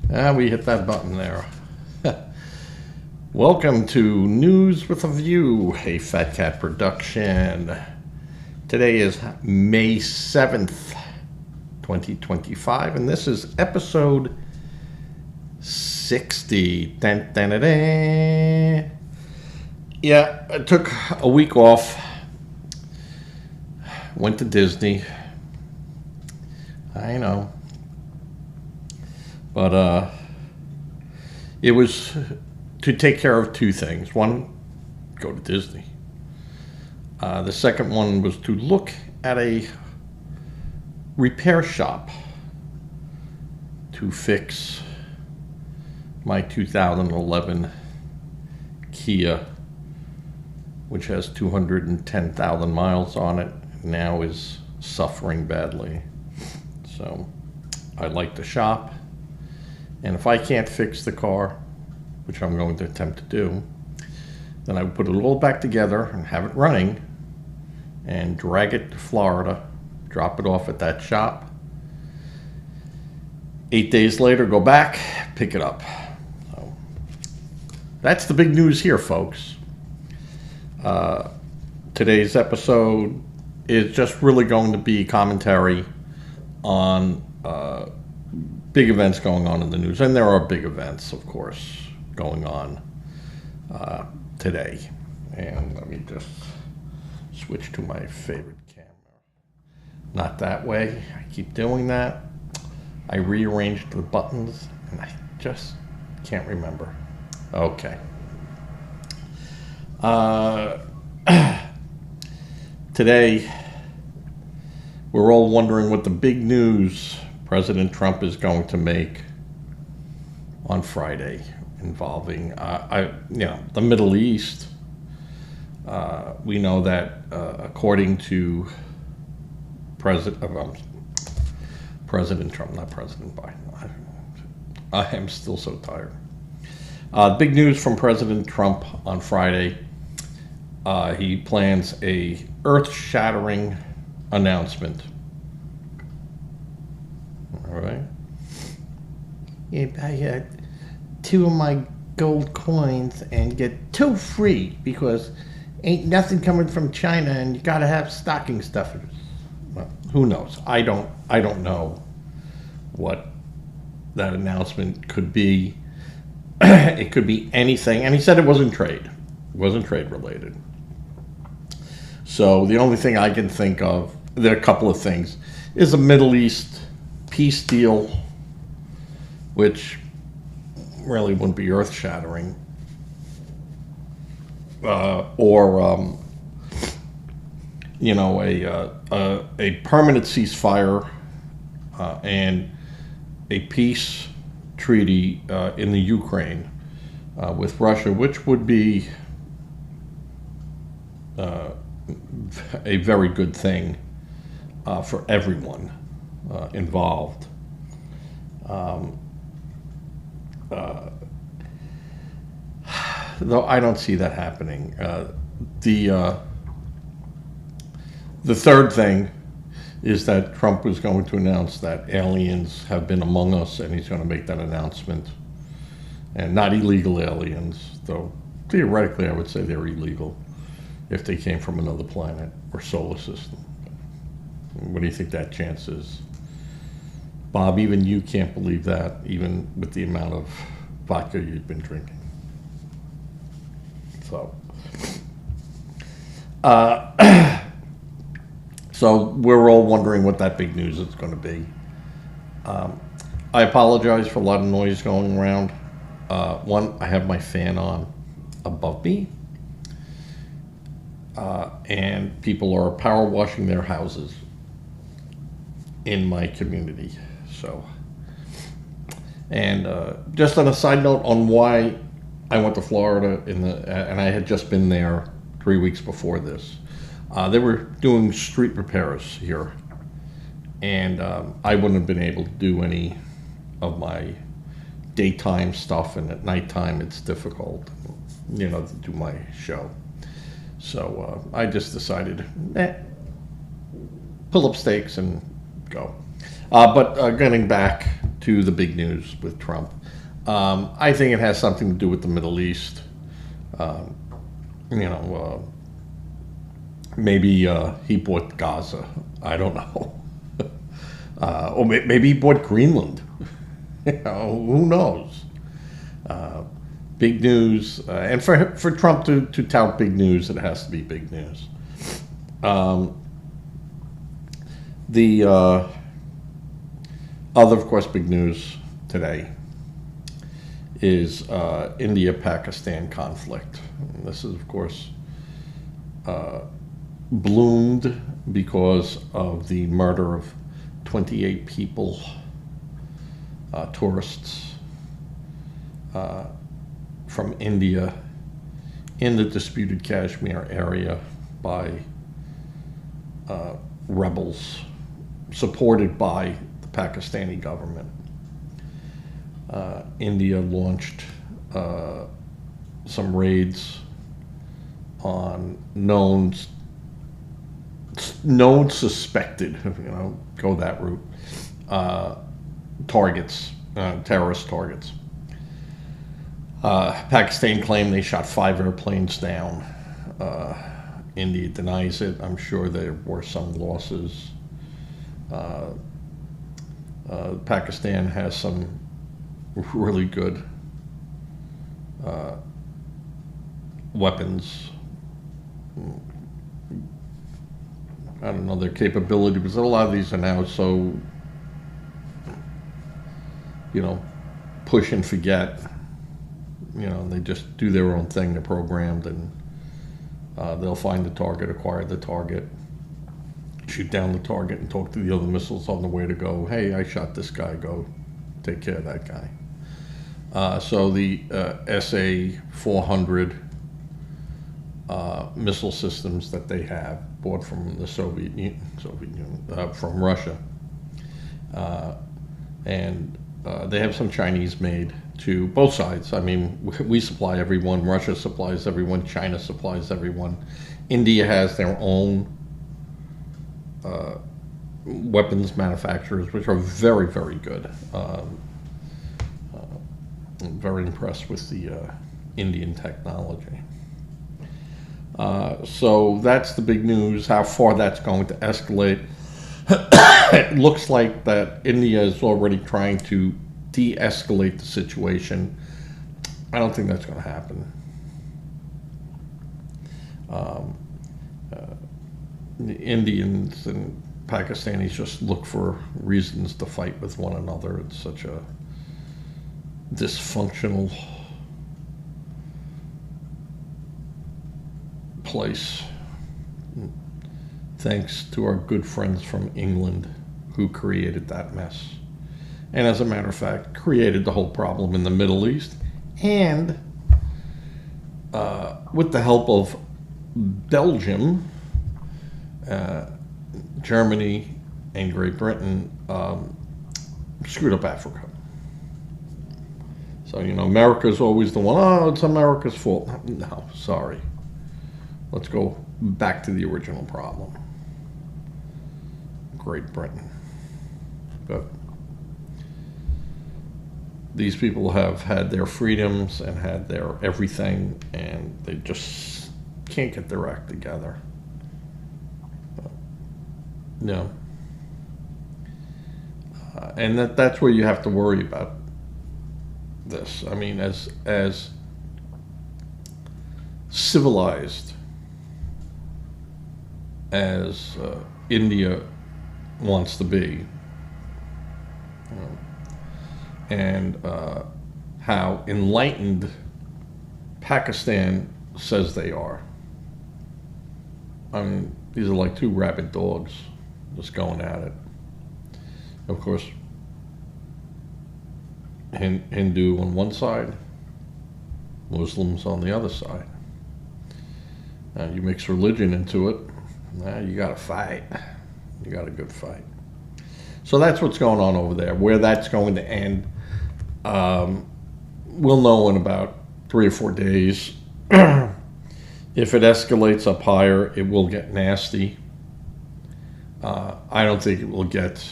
We hit that button there. Welcome to News with a View, a Fat Cat production. Today is May 7th, 2025, and this is episode 60. Dun, dun, dun, dun. Yeah, I took a week off, went to Disney. I know. But it was to take care of two things. One, go to Disney. The second one was to look at a repair shop to fix my 2011 Kia, which has 210,000 miles on it, now is suffering badly. So I'd like to shop. And if I can't fix the car, which I'm going to attempt to do, then I would put it all back together and have it running and drag it to Florida, drop it off at that shop. 8 days later, go back, pick it up. So that's the big news here, folks. Today's episode is just really going to be commentary on big events going on in the news, and there are big events, of course, going on today. And let me just switch to my favorite camera. Not that way. I keep doing that. I rearranged the buttons, and I just can't remember. Okay. Today, we're all wondering what the big news President Trump is going to make on Friday involving, the Middle East. We know that according to President Trump, not President Biden. I am still so tired. Big news from President Trump on Friday. He plans a earth-shattering announcement. All right. Yeah, I two of my gold coins and get two free because ain't nothing coming from China and you gotta have stocking stuffers. Well, who knows? I don't know what that announcement could be. It could be anything, and he said it wasn't trade. It wasn't trade related. So the only thing I can think of, there are a couple of things, is a Middle East peace deal, which really wouldn't be earth-shattering, or a permanent ceasefire and a peace treaty in the Ukraine with Russia, which would be a very good thing for everyone involved. Though I don't see that happening. The third thing is that Trump was going to announce that aliens have been among us, and he's going to make that announcement. And not illegal aliens, though theoretically I would say they're illegal if they came from another planet or solar system. What do you think that chance is? Bob, even you can't believe that, even with the amount of vodka you've been drinking. So, so we're all wondering what that big news is going to be. I apologize for a lot of noise going around. One, I have my fan on above me, and people are power washing their houses in my community. So, and just on a side note on why I went to Florida and I had just been there 3 weeks before this. They were doing street repairs here, and I wouldn't have been able to do any of my daytime stuff, and at nighttime it's difficult, to do my show. So I just decided, pull up stakes and go. But getting back to the big news with Trump. I think it has something to do with the Middle East. Maybe he bought Gaza. I don't know. Or maybe he bought Greenland. Who knows? Big news. And for Trump to tout big news, it has to be big news. The other, of course, big news today is India-Pakistan conflict. And this is, of course, bloomed because of the murder of 28 people, tourists from India in the disputed Kashmir area by rebels supported by the Pakistani government. India launched some raids on known suspected, go that route, targets, terrorist targets. Pakistan claimed they shot 5 airplanes down. India denies it. I'm sure there were some losses. Pakistan has some really good weapons. I don't know their capability, because a lot of these are now so, push and forget. They just do their own thing. They're programmed, and they'll find the target, acquire the target, shoot down the target, and talk to the other missiles on the way to go. Hey, I shot this guy. Go take care of that guy. So the SA-400 missile systems that they have, bought from the Soviet Union, from Russia, and they have some Chinese made to both sides. I mean, we supply everyone. Russia supplies everyone. China supplies everyone. India has their own weapons manufacturers, which are very, very good. I'm very impressed with the Indian technology. So that's the big news. How far that's going to escalate. It looks like that India is already trying to de-escalate the situation. I don't think that's going to happen. The Indians and Pakistanis just look for reasons to fight with one another. It's such a dysfunctional place. Thanks to our good friends from England who created that mess. And as a matter of fact, created the whole problem in the Middle East. And with the help of Belgium, Germany, and Great Britain, screwed up Africa. So, America's always the one, it's America's fault. No, sorry. Let's go back to the original problem. Great Britain. But these people have had their freedoms and had their everything, and they just can't get their act together. No. And that's where you have to worry about this. I mean, as civilized as India wants to be, and how enlightened Pakistan says they are. I mean, these are like two rabid dogs just going at it. Of course, Hindu on one side, Muslims on the other side. You mix religion into it, you got to fight. You got a good fight. So that's what's going on over there. Where that's going to end, we'll know in about 3 or 4 days. If it escalates up higher, it will get nasty. I don't think it will get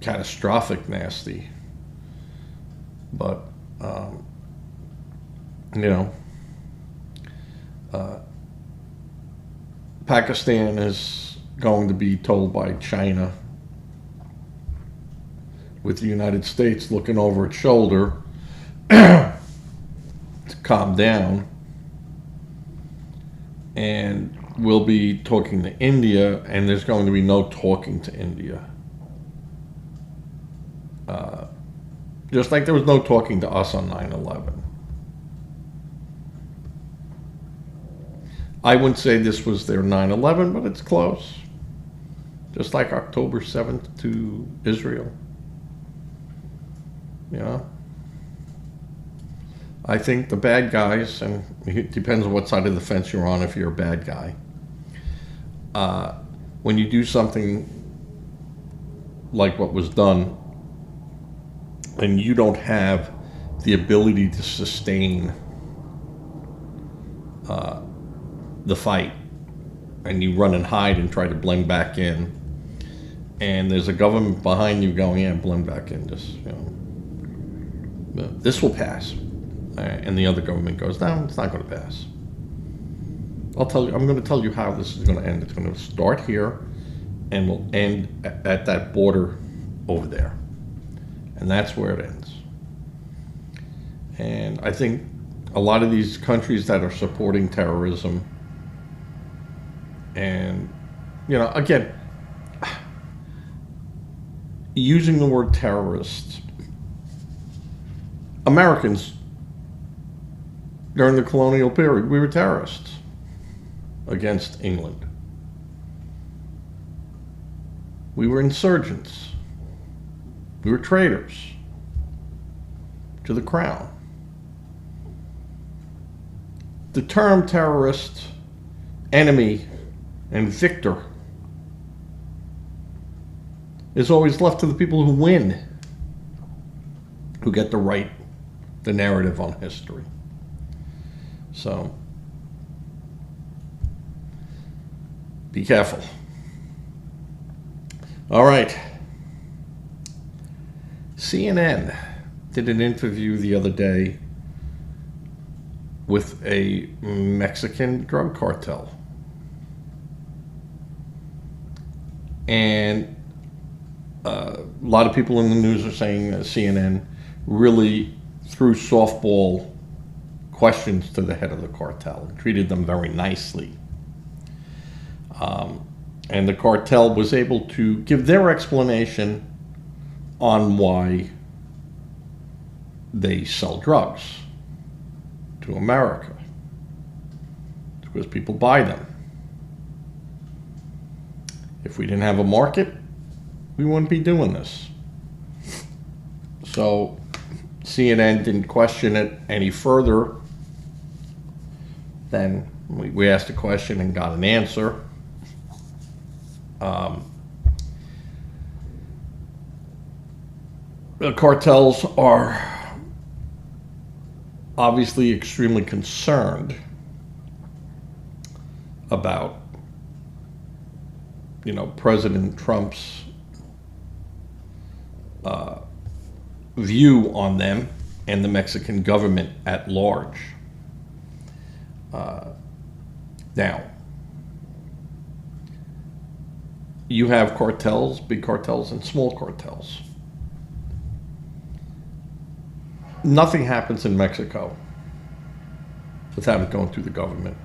catastrophic nasty. But, you know, Pakistan is going to be told by China, with the United States looking over its shoulder, to calm down. And we'll be talking to India, and there's going to be no talking to India. Just like there was no talking to us on 9/11. I wouldn't say this was their 9/11, but it's close. Just like October 7th to Israel. You know? I think the bad guys, and it depends on what side of the fence you're on if you're a bad guy, when you do something like what was done, and you don't have the ability to sustain the fight, and you run and hide and try to blend back in, and there's a government behind you going, yeah, blend back in, just, you know, this will pass. And the other government goes, no, it's not going to pass. I'm going to tell you how this is going to end. It's going to start here and will end at that border over there. And that's where it ends. And I think a lot of these countries that are supporting terrorism, and, you know, again, using the word terrorists, Americans, during the colonial period, we were terrorists against England. We were insurgents. We were traitors to the crown. The term terrorist, enemy, and victor is always left to the people who win, who get to write the narrative on history. So, be careful. All right. CNN did an interview the other day with a Mexican drug cartel. And a lot of people in the news are saying that CNN really threw softball questions to the head of the cartel and treated them very nicely. And the cartel was able to give their explanation on why they sell drugs to America. It's because people buy them. If we didn't have a market, we wouldn't be doing this. So CNN didn't question it any further. Then we asked a question and got an answer. The cartels are obviously extremely concerned about, you know, President Trump's view on them and the Mexican government at large. Now, you have cartels, big cartels, and small cartels. Nothing happens in Mexico without it going through the government.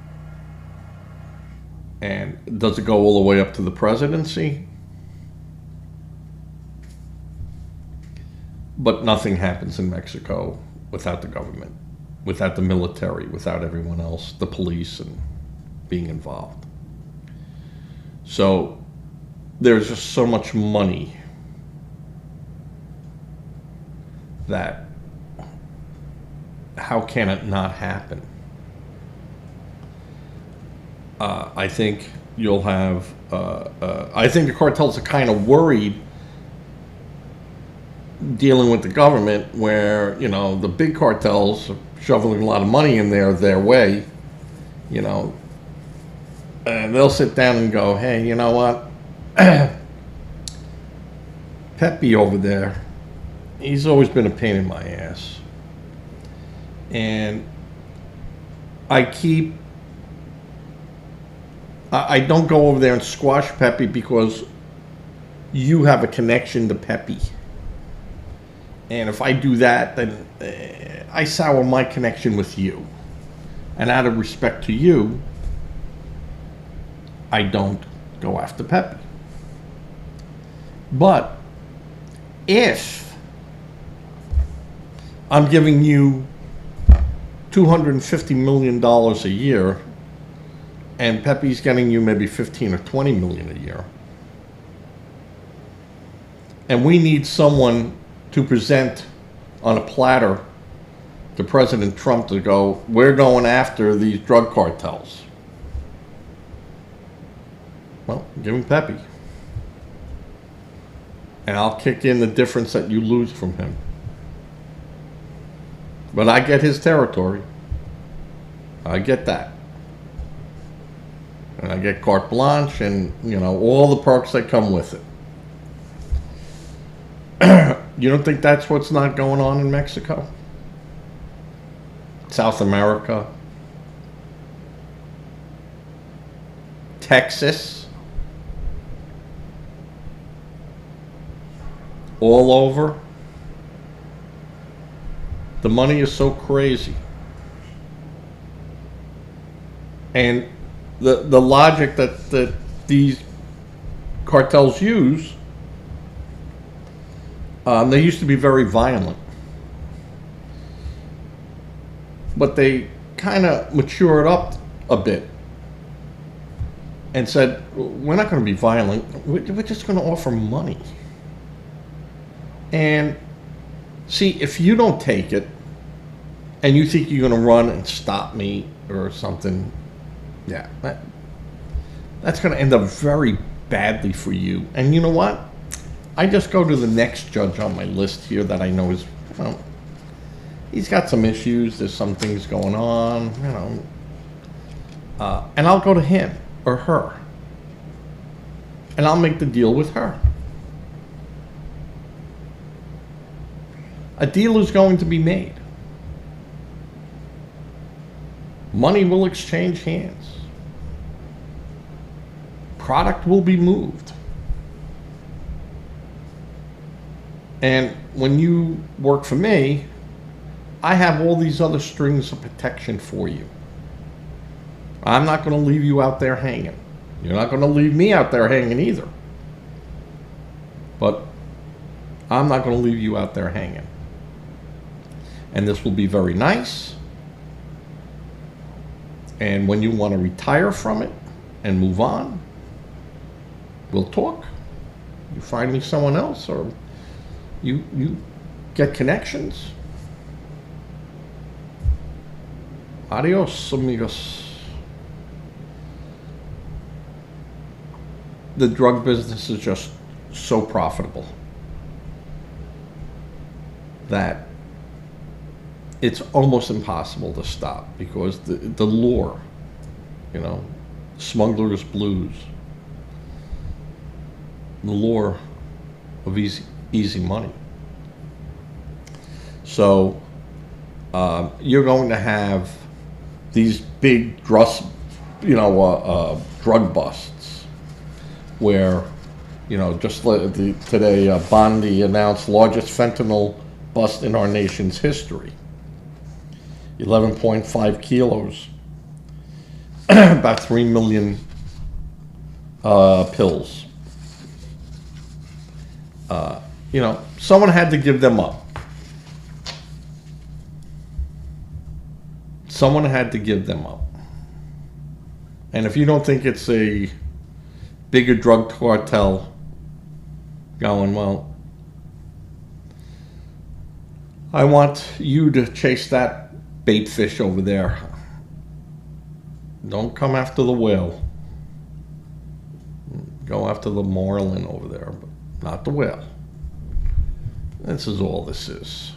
And does it go all the way up to the presidency? But nothing happens in Mexico without the government, without the military, without everyone else, the police, and being involved. So there's just so much money that how can it not happen? I think you'll have, I think the cartels are kind of worried dealing with the government where, you know, the big cartels are shoveling a lot of money in their way, you know, and they'll sit down and go, hey, you know what? Pepe over there, he's always been a pain in my ass. And I don't go over there and squash Pepe because you have a connection to Pepe. And if I do that, then I sour my connection with you. And out of respect to you, I don't go after Pepe. But if I'm giving you $250 million a year and Pepe's getting you maybe 15 or 20 million a year, and we need someone to present on a platter to President Trump to go, we're going after these drug cartels. Well, give him Pepe. And I'll kick in the difference that you lose from him. But I get his territory. I get that. And I get carte blanche and, all the perks that come with it. You don't think that's what's not going on in Mexico? South America? Texas? All over? The money is so crazy. And the logic that these cartels use, they used to be very violent. But they kind of matured up a bit and said, we're not going to be violent. We're just going to offer money. And see, if you don't take it and you think you're going to run and stop me or something, yeah, that's going to end up very badly for you. And you know what? I just go to the next judge on my list here that I know is, well, he's got some issues. There's some things going on, and I'll go to him or her, and I'll make the deal with her. A deal is going to be made. Money will exchange hands. Product will be moved. And when you work for me, I have all these other strings of protection for you. I'm not going to leave you out there hanging. You're not going to leave me out there hanging either. But I'm not going to leave you out there hanging. And this will be very nice. And when you want to retire from it and move on, we'll talk. You find me someone else, or you get connections. Adios, amigos. The drug business is just so profitable that it's almost impossible to stop, because the lure, smuggler's blues, the lure of easy money. So you're going to have these big drug busts where, just today Bondi announced largest fentanyl bust in our nation's history. 11.5 kilos, about 3 million pills. Someone had to give them up. Someone had to give them up. And if you don't think it's a bigger drug cartel going, well, I want you to chase that bait fish over there. Don't come after the whale. Go after the marlin over there, but not the whale. This is all this is.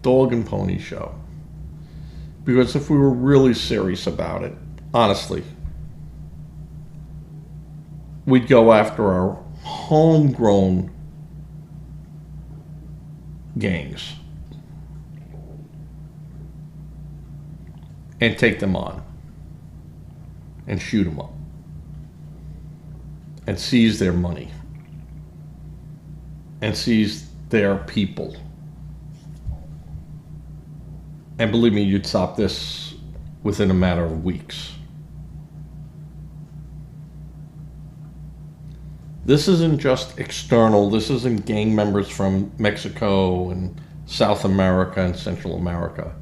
Dog and pony show. Because if we were really serious about it, honestly, we'd go after our homegrown gangs and take them on and shoot them up and seize their money and seize their people. And believe me, you'd stop this within a matter of weeks. This isn't just external. This isn't gang members from Mexico and South America and Central America.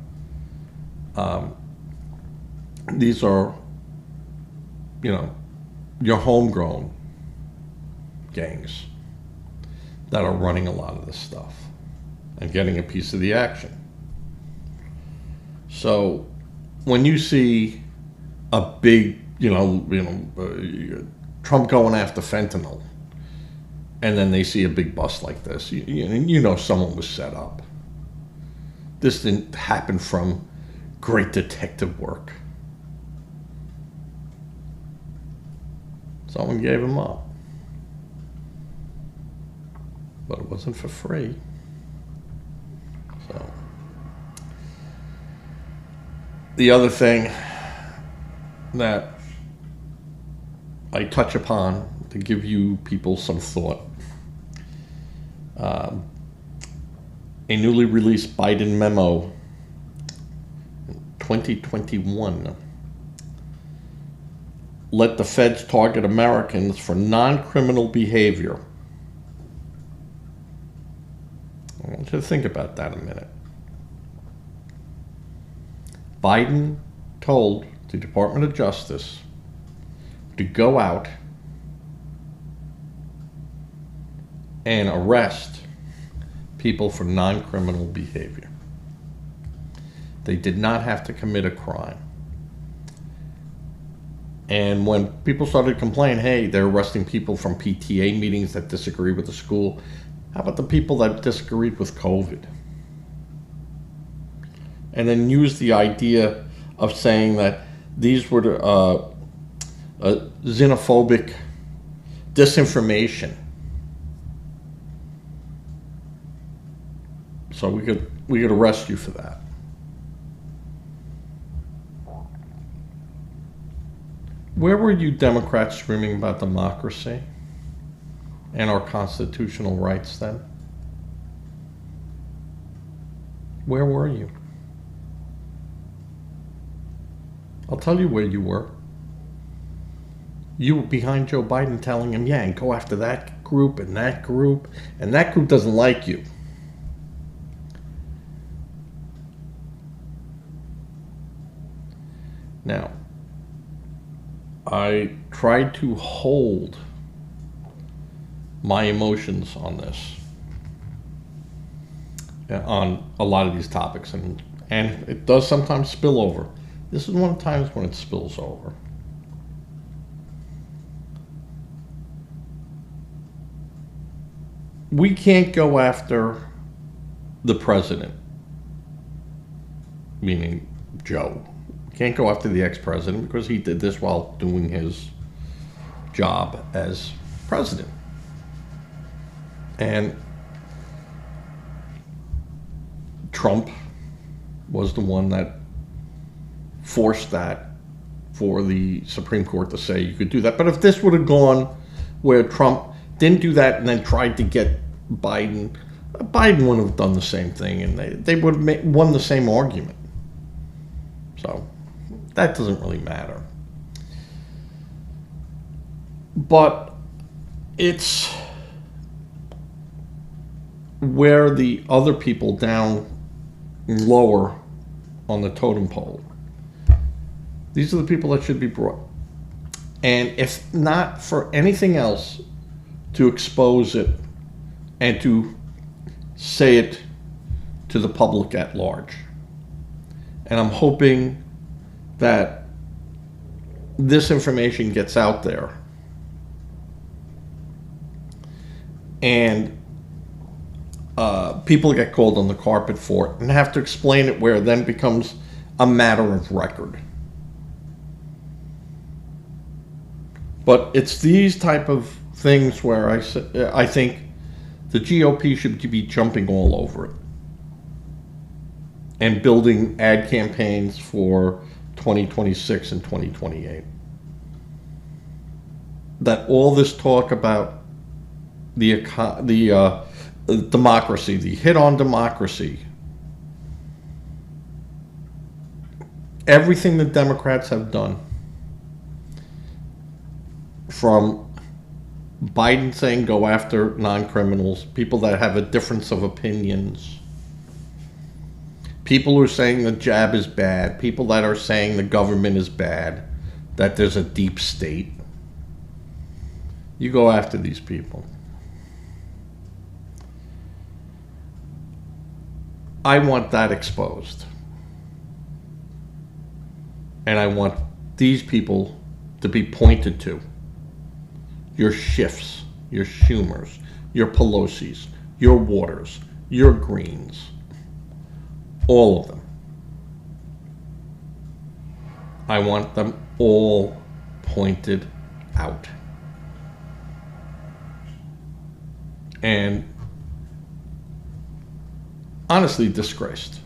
These are, your homegrown gangs that are running a lot of this stuff and getting a piece of the action. So when you see a big, Trump going after fentanyl, and then they see a big bust like this, someone was set up. This didn't happen from great detective work. Someone gave him up. But it wasn't for free. So the other thing that I touch upon to give you people some thought, a newly released Biden memo, 2021, let the feds target Americans for non-criminal behavior. I want you to think about that a minute. Biden told the Department of Justice to go out and arrest people for non-criminal behavior. They did not have to commit a crime. And when people started complaining, hey, they're arresting people from PTA meetings that disagree with the school, how about the people that disagreed with COVID? And then use the idea of saying that these were xenophobic disinformation. So we could arrest you for that. Where were you Democrats screaming about democracy and our constitutional rights then? Where were you? I'll tell you where you were. You were behind Joe Biden telling him, yeah, and go after that group, and that group doesn't like you. Now, I tried to hold my emotions on this, on a lot of these topics, and it does sometimes spill over. This is one of the times when it spills over. We can't go after the president, meaning Joe. Can't go after the ex-president because he did this while doing his job as president. And Trump was the one that forced that for the Supreme Court to say you could do that. But if this would have gone where Trump didn't do that and then tried to get Biden would have done the same thing, and they would have won the same argument. So that doesn't really matter. But it's where the other people down lower on the totem pole, these are the people that should be brought. And if not for anything else, to expose it and to say it to the public at large. And I'm hoping that this information gets out there and people get called on the carpet for it and have to explain it, where it then becomes a matter of record. But it's these type of things where I think the GOP should be jumping all over it. and building ad campaigns for 2026 and 2028. That all this talk about the democracy, the hit on democracy, everything the Democrats have done, from Biden saying go after non-criminals, people that have a difference of opinions, people who are saying the jab is bad, people that are saying the government is bad, that there's a deep state. You go after these people. I want that exposed. And I want these people to be pointed to. Your Schiffs, your Schumers, your Pelosi's, your Waters, your Greens, all of them. I want them all pointed out. And honestly disgraced.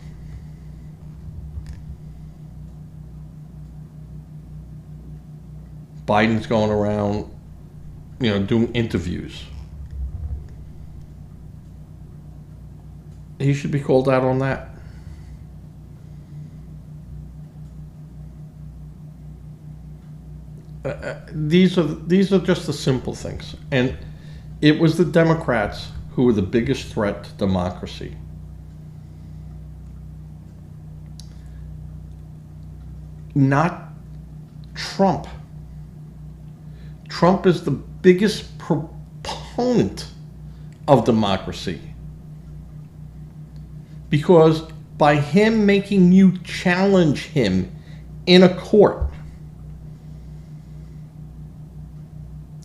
Biden's going around, doing interviews. He should be called out on that. These are just the simple things. And it was the Democrats who were the biggest threat to democracy. Not Trump. Trump is the biggest proponent of democracy. Because by him making you challenge him in a court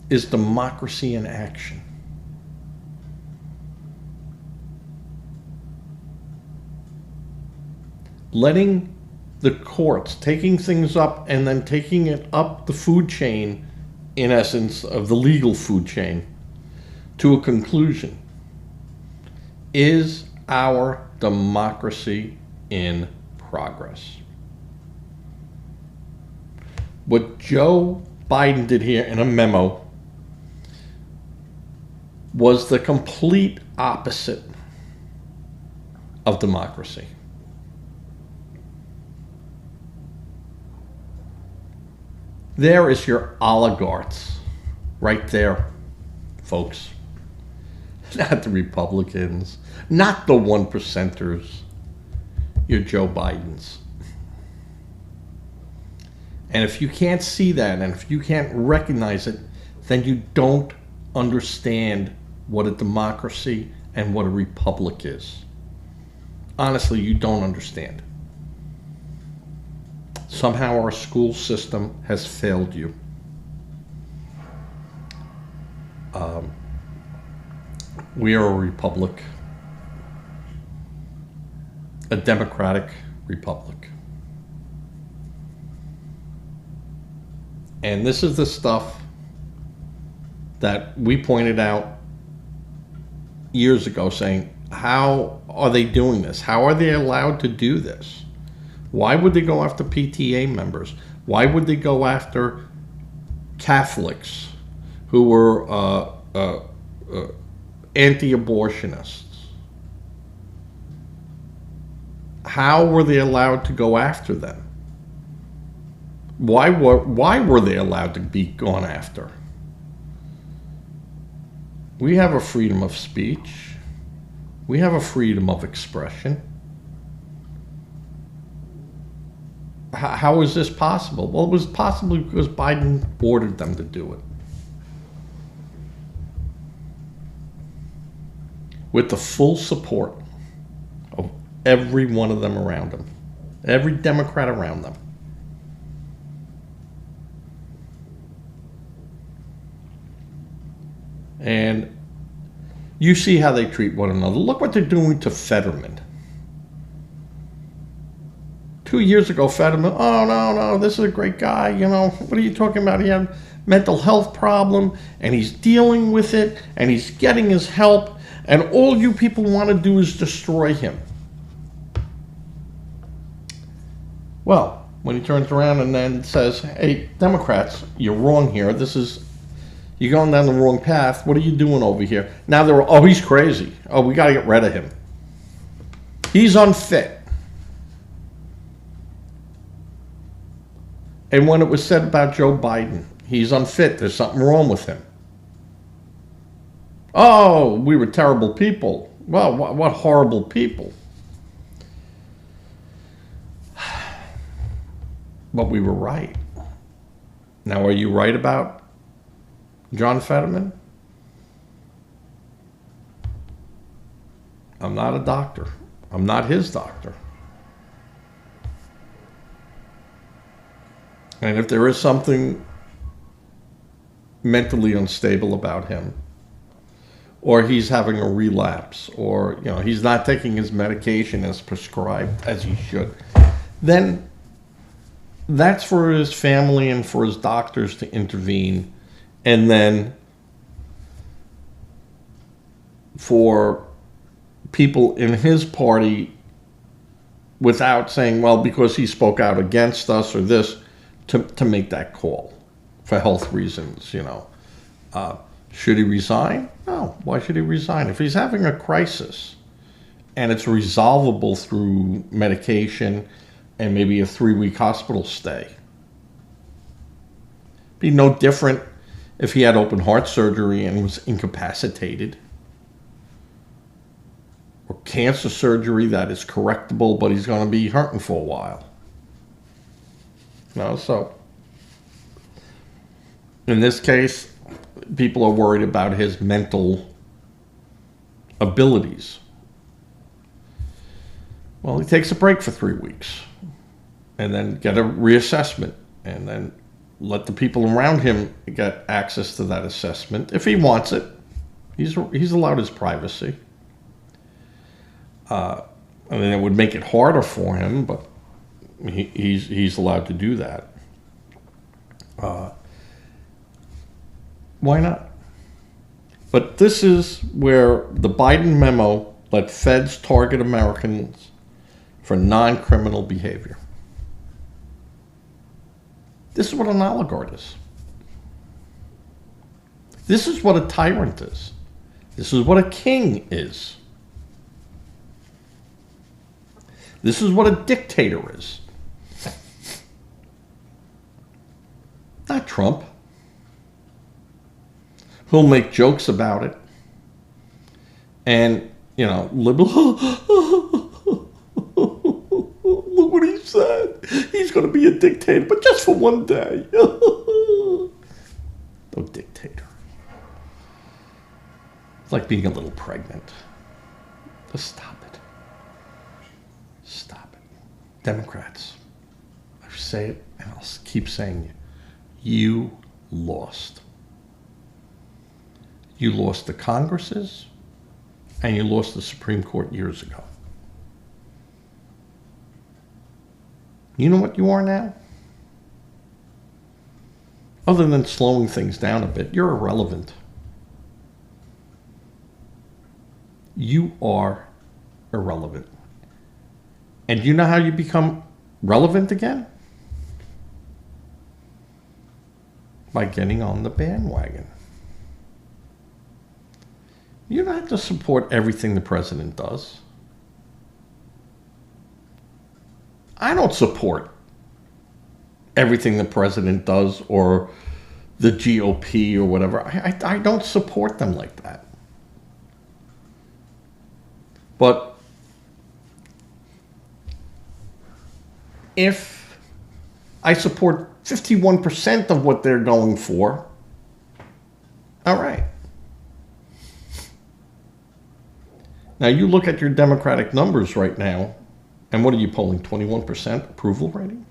is democracy in action. Letting the courts, taking things up and then taking it up the food chain, in essence, of the legal food chain, to a conclusion, is our democracy in progress. What Joe Biden did here in a memo was the complete opposite of democracy. There is your oligarchs right there, folks. Not the Republicans, not the 1%ers, your Joe Bidens. And if you can't see that, and if you can't recognize it, then you don't understand what a democracy and what a republic is. Honestly, you don't understand. Somehow our school system has failed you. We are a republic, a democratic republic. And this is the stuff that we pointed out years ago, saying, how are they doing this? How are they allowed to do this? Why would they go after PTA members? Why would they go after Catholics who were anti-abortionists? How were they allowed to go after them? Why were they allowed to be gone after? We have a freedom of speech. We have a freedom of expression. How is this possible? Well, it was possible because Biden ordered them to do it. With the full support of every one of them around him. Every Democrat around them. And you see how they treat one another. Look what they're doing to Fetterman. 2 years ago, Fetterman, oh, no, this is a great guy. What are you talking about? He had a mental health problem, and he's dealing with it, and he's getting his help, and all you people want to do is destroy him. Well, when he turns around and then says, hey, Democrats, you're wrong here. You're going down the wrong path. What are you doing over here? Now oh, he's crazy. Oh, we got to get rid of him. He's unfit. And when it was said about Joe Biden, he's unfit, there's something wrong with him. Oh, we were terrible people. Well, what horrible people. But we were right. Now, are you right about John Fetterman? I'm not a doctor. I'm not his doctor. And if there is something mentally unstable about him, or he's having a relapse, or he's not taking his medication as prescribed as he should, then that's for his family and for his doctors to intervene, and then for people in his party, without saying, well, because he spoke out against us or this, to make that call for health reasons. Should he resign? No. Why should he resign? If he's having a crisis and it's resolvable through medication and maybe a 3-week hospital stay, it'd be no different if he had open heart surgery and was incapacitated, or cancer surgery that is correctable, but he's going to be hurting for a while. So in this case, people are worried about his mental abilities. Well, he takes a break for 3 weeks and then get a reassessment, and then let the people around him get access to that assessment if he wants it. He's allowed his privacy. I mean, it would make it harder for him, but he's allowed to do that. Why not? But this is where the Biden memo let feds target Americans for non-criminal behavior. This is what an oligarch is. This is what a tyrant is. This is what a king is. This is what a dictator is. Not Trump. Who'll make jokes about it. And, liberal, look what he said. He's going to be a dictator, but just for one day. No dictator. It's like being a little pregnant. Just stop it. Stop it. Democrats, I say it and I'll keep saying it. You lost. You lost the Congresses and you lost the Supreme Court years ago. You know what you are now? Other than slowing things down a bit, you're irrelevant. You are irrelevant. And you know how you become relevant again? By getting on the bandwagon. You don't have to support everything the president does. I don't support everything the president does or the GOP or whatever. I don't support them like that. But if I support 51% of what they're going for, all right. Now you look at your Democratic numbers right now, and what are you polling, 21% approval rating?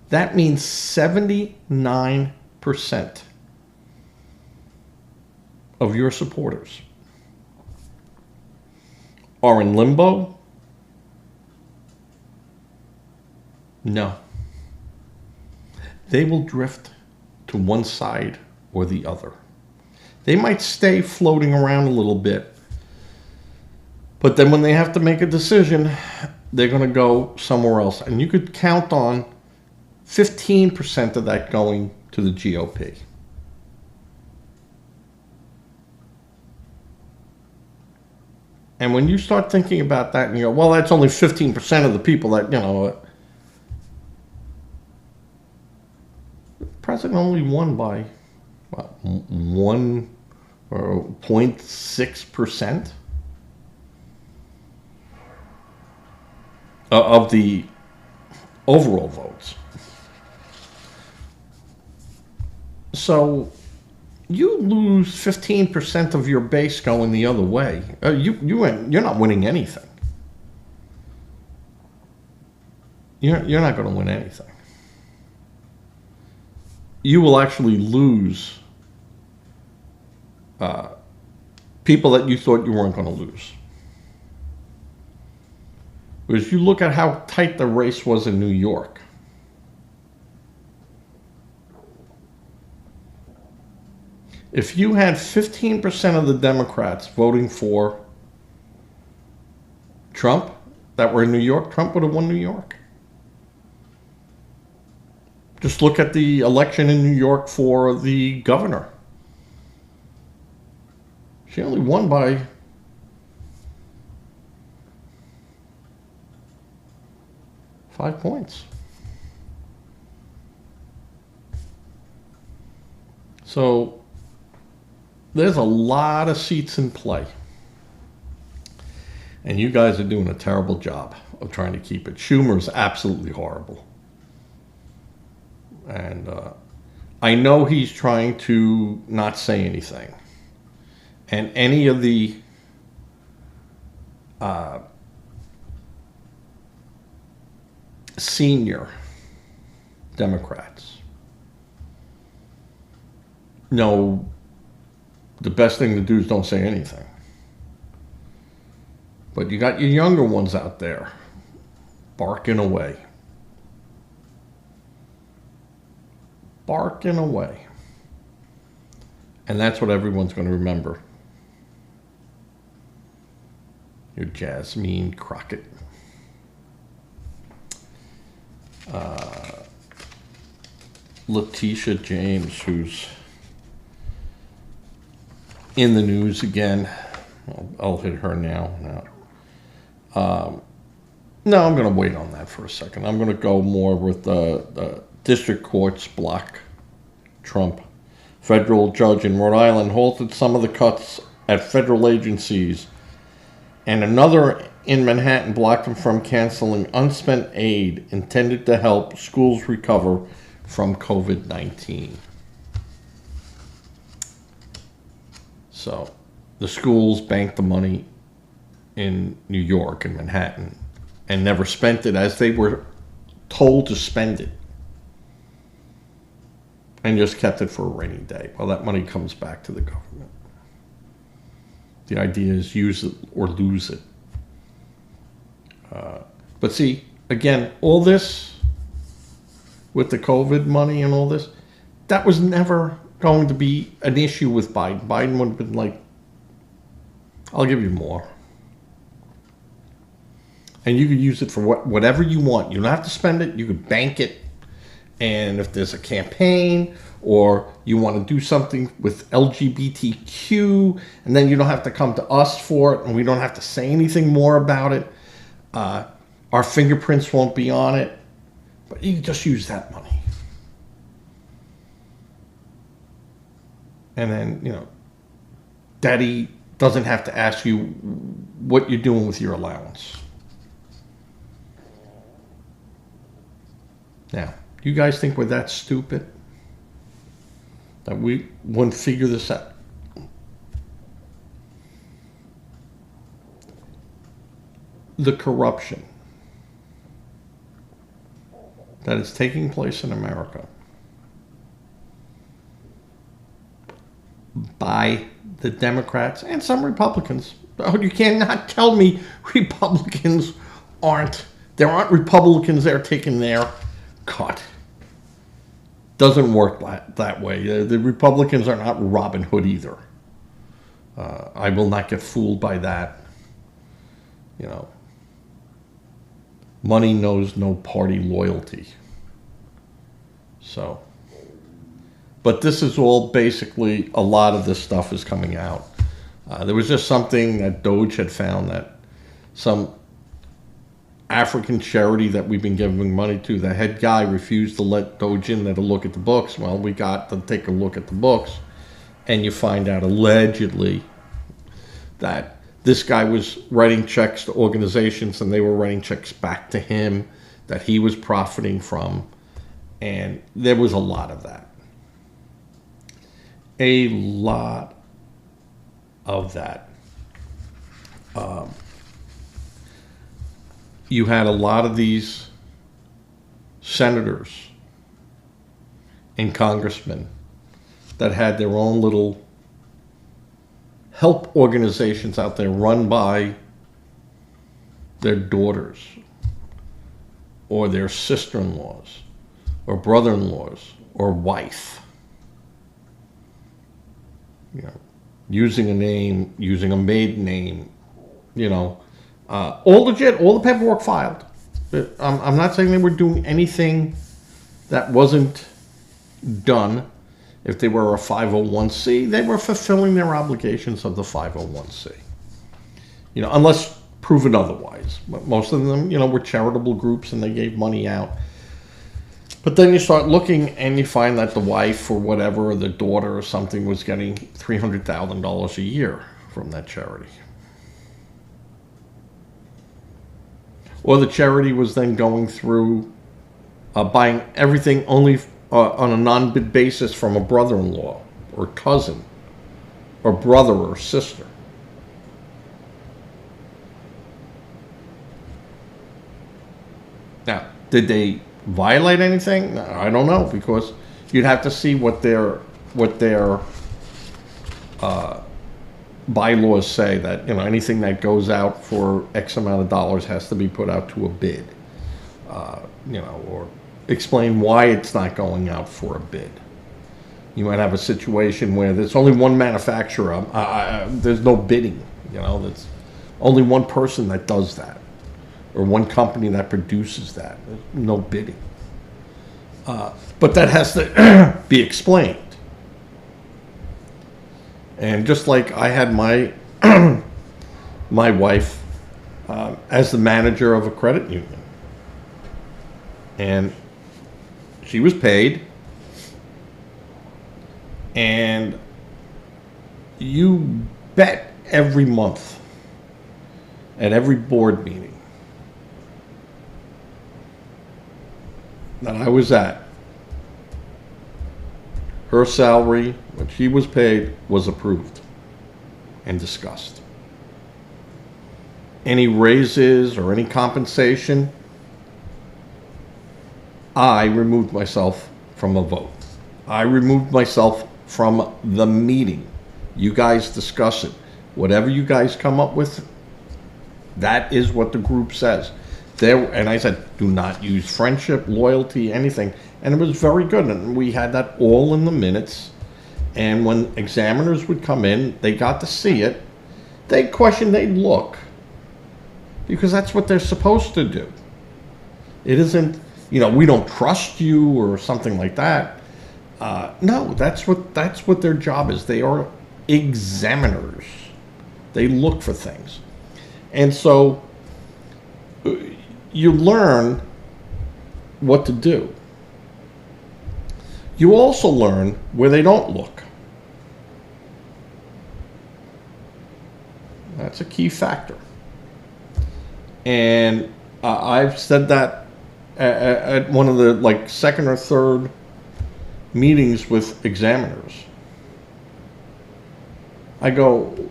That means 79% of your supporters are in limbo? No. They will drift to one side or the other. They might stay floating around a little bit, but then when they have to make a decision, they're going to go somewhere else. And you could count on 15% of that going to the GOP. And when you start thinking about that and you go, well, that's only 15% of the people that, the president only won by, 1.6% of the overall votes. So you lose 15% of your base going the other way. You're not winning anything. You're not going to win anything. You will actually lose people that you thought you weren't going to lose. Because you look at how tight the race was in New York. If you had 15% of the Democrats voting for Trump that were in New York, Trump would have won New York. Just look at the election in New York for the governor. She only won by 5 points. So there's a lot of seats in play. And you guys are doing a terrible job of trying to keep it. Schumer's absolutely horrible. And I know he's trying to not say anything. And any of the senior Democrats know the best thing to do is don't say anything. But you got your younger ones out there barking away. Barking away. And that's what everyone's going to remember. Your Jasmine Crockett. Littia James, who's in the news again. I'll hit her now. No, I'm going to wait on that for a second. I'm going to go more with the district courts block Trump. Federal judge in Rhode Island halted some of the cuts at federal agencies, and another in Manhattan blocked him from canceling unspent aid intended to help schools recover from COVID-19. So the schools banked the money in New York and Manhattan and never spent it as they were told to spend it, and just kept it for a rainy day. Well, that money comes back to the government. The idea is use it or lose it. But see, again, all this with the COVID money and all this, that was never going to be an issue with Biden. Biden would have been like, I'll give you more. And you could use it for whatever you want. You don't have to spend it. You could bank it. And if there's a campaign or you want to do something with LGBTQ, and then you don't have to come to us for it, and we don't have to say anything more about it. Our fingerprints won't be on it. But you can just use that money. And then, Daddy doesn't have to ask you what you're doing with your allowance. Now, you guys think we're that stupid? That we wouldn't figure this out? The corruption that is taking place in America by the Democrats and some Republicans. Oh, you cannot tell me Republicans there aren't Republicans there taking their cut. Doesn't work that way. The Republicans are not Robin Hood either. I will not get fooled by that. money knows no party loyalty. So, but this is all basically, a lot of this stuff is coming out. There was just something that Doge had found, that some African charity that we've been giving money to, the head guy refused to let Doge in there to look at the books. Well, we got to take a look at the books, and you find out allegedly that this guy was writing checks to organizations, and they were writing checks back to him that he was profiting from. And there was a lot of that. A lot of that. You had a lot of these senators and congressmen that had their own little help organizations out there run by their daughters or their sister-in-laws or brother-in-laws or wife. You know, using a name, using a maiden name, you know, all legit, all the paperwork filed. I'm not saying they were doing anything that wasn't done. If they were a 501c, they were fulfilling their obligations of the 501c. You know, unless proven otherwise. But most of them, you know, were charitable groups and they gave money out. But then you start looking and you find that the wife or whatever, or the daughter or something, was getting $300,000 a year from that charity. Or the charity was then going through buying everything only on a non-bid basis from a brother-in-law or cousin or brother or sister. Now, did they violate anything? I don't know, because you'd have to see what their bylaws say, that, you know, anything that goes out for X amount of dollars has to be put out to a bid, you know, or explain why it's not going out for a bid. You might have a situation where there's only one manufacturer, there's no bidding, you know, there's only one person that does that, or one company that produces that. There's no bidding. But that has to be explained. And just like I had my my wife as the manager of a credit union, and she was paid, and you bet every month at every board meeting that I was at, her salary, what she was paid, was approved and discussed. Any raises or any compensation, I removed myself from a vote. I removed myself from the meeting. You guys discuss it. Whatever you guys come up with, that is what the group says. And I said, do not use friendship, loyalty, anything. And it was very good. And we had that all in the minutes. And when examiners would come in, they got to see it. They'd question, they'd look. Because that's what they're supposed to do. It isn't, you know, we don't trust you or something like that. No, that's what their job is. They are examiners. They look for things. And so you learn what to do. You also learn where they don't look. That's a key factor. And I've said that at one of the like second or third meetings with examiners. I go,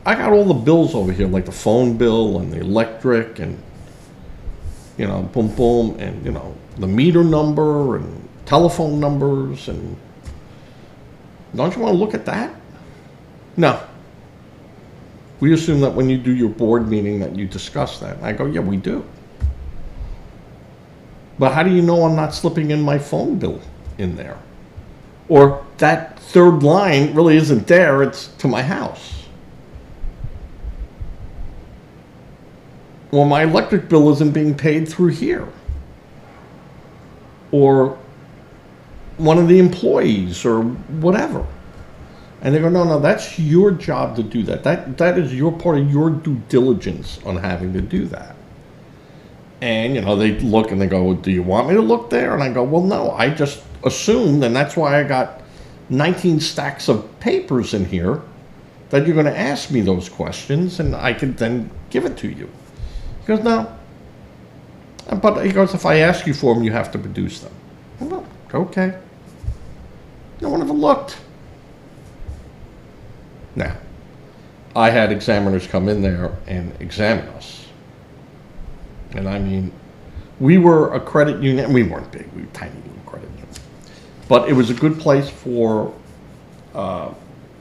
I got all the bills over here, like the phone bill and the electric and, you know, boom, boom, and, you know, the meter number and telephone numbers, and don't you want to look at that? No. We assume that when you do your board meeting that you discuss that. And I go, yeah, we do. But how do you know I'm not slipping in my phone bill in there? Or that third line really isn't there, it's to my house. well, my electric bill isn't being paid through here. Or one of the employees or whatever. And they go, no, that's your job to do that. That is your part of your due diligence on having to do that. And, they look and they go, well, do you want me to look there? And I go, well, no, I just assumed, and that's why I got 19 stacks of papers in here, that you're going to ask me those questions and I can then give it to you. He goes, no. But he goes, if I ask you for them, you have to produce them. Well, okay. No one ever looked. Now, I had examiners come in there and examine us. And I mean, we were a credit union. We weren't big. We were tiny little credit union. But it was a good place for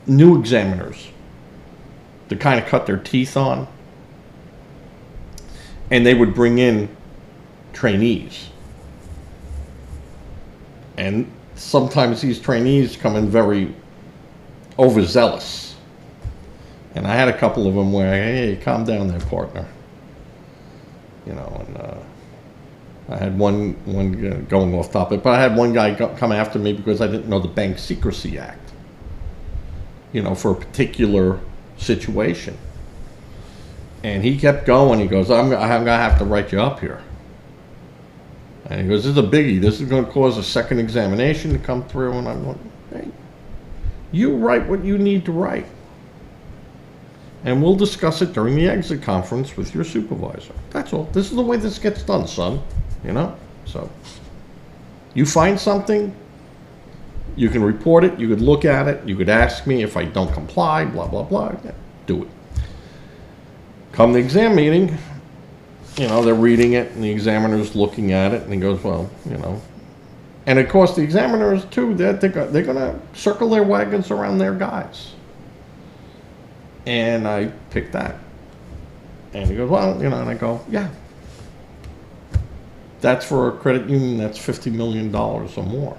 new examiners to kind of cut their teeth on. And they would bring in trainees. And sometimes these trainees come in very overzealous. And I had a couple of them where, hey, calm down there, partner. And I had one going off topic, but I had one guy come after me because I didn't know the Bank Secrecy Act, for a particular situation. And he kept going. He goes, I'm going to have to write you up here. And he goes, this is a biggie. This is going to cause a second examination to come through. And I'm going, hey, you write what you need to write. And we'll discuss it during the exit conference with your supervisor. That's all. This is the way this gets done, son. So you find something, you can report it, you could look at it, you could ask me if I don't comply, blah, blah, blah. Yeah, do it. Come the exam meeting, they're reading it and the examiner's looking at it and he goes, well, And of course the examiners too, they're going to circle their wagons around their guys. And I picked that. And he goes, well, and I go, yeah. That's for a credit union that's $50 million or more.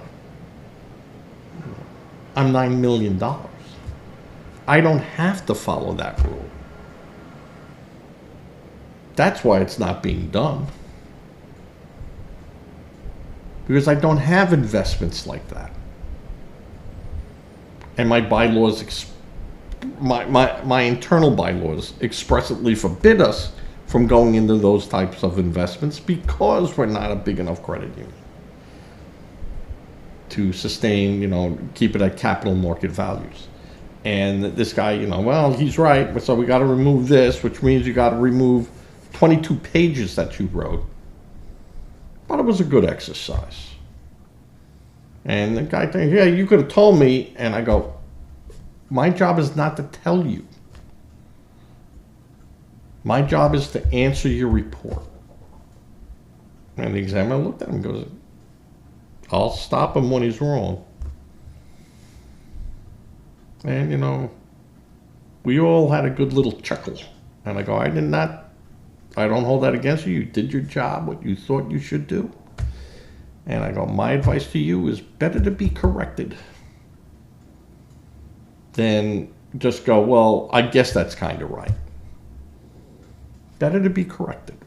I'm $9 million. I don't have to follow that rule. That's why it's not being done. Because I don't have investments like that. And my bylaws my internal bylaws expressly forbid us from going into those types of investments because we're not a big enough credit union to sustain, keep it at capital market values. And this guy, well, he's right, so we got to remove this, which means you got to remove 22 pages that you wrote. But it was a good exercise. And the guy thinks, yeah, you could have told me, and I go, my job is not to tell you. My job is to answer your report. And the examiner looked at him and goes, I'll stop him when he's wrong. And, we all had a good little chuckle. And I go, I don't hold that against you. You did your job, what you thought you should do. And I go, my advice to you is better to be corrected than just go, well, I guess that's kind of right. Better to be corrected.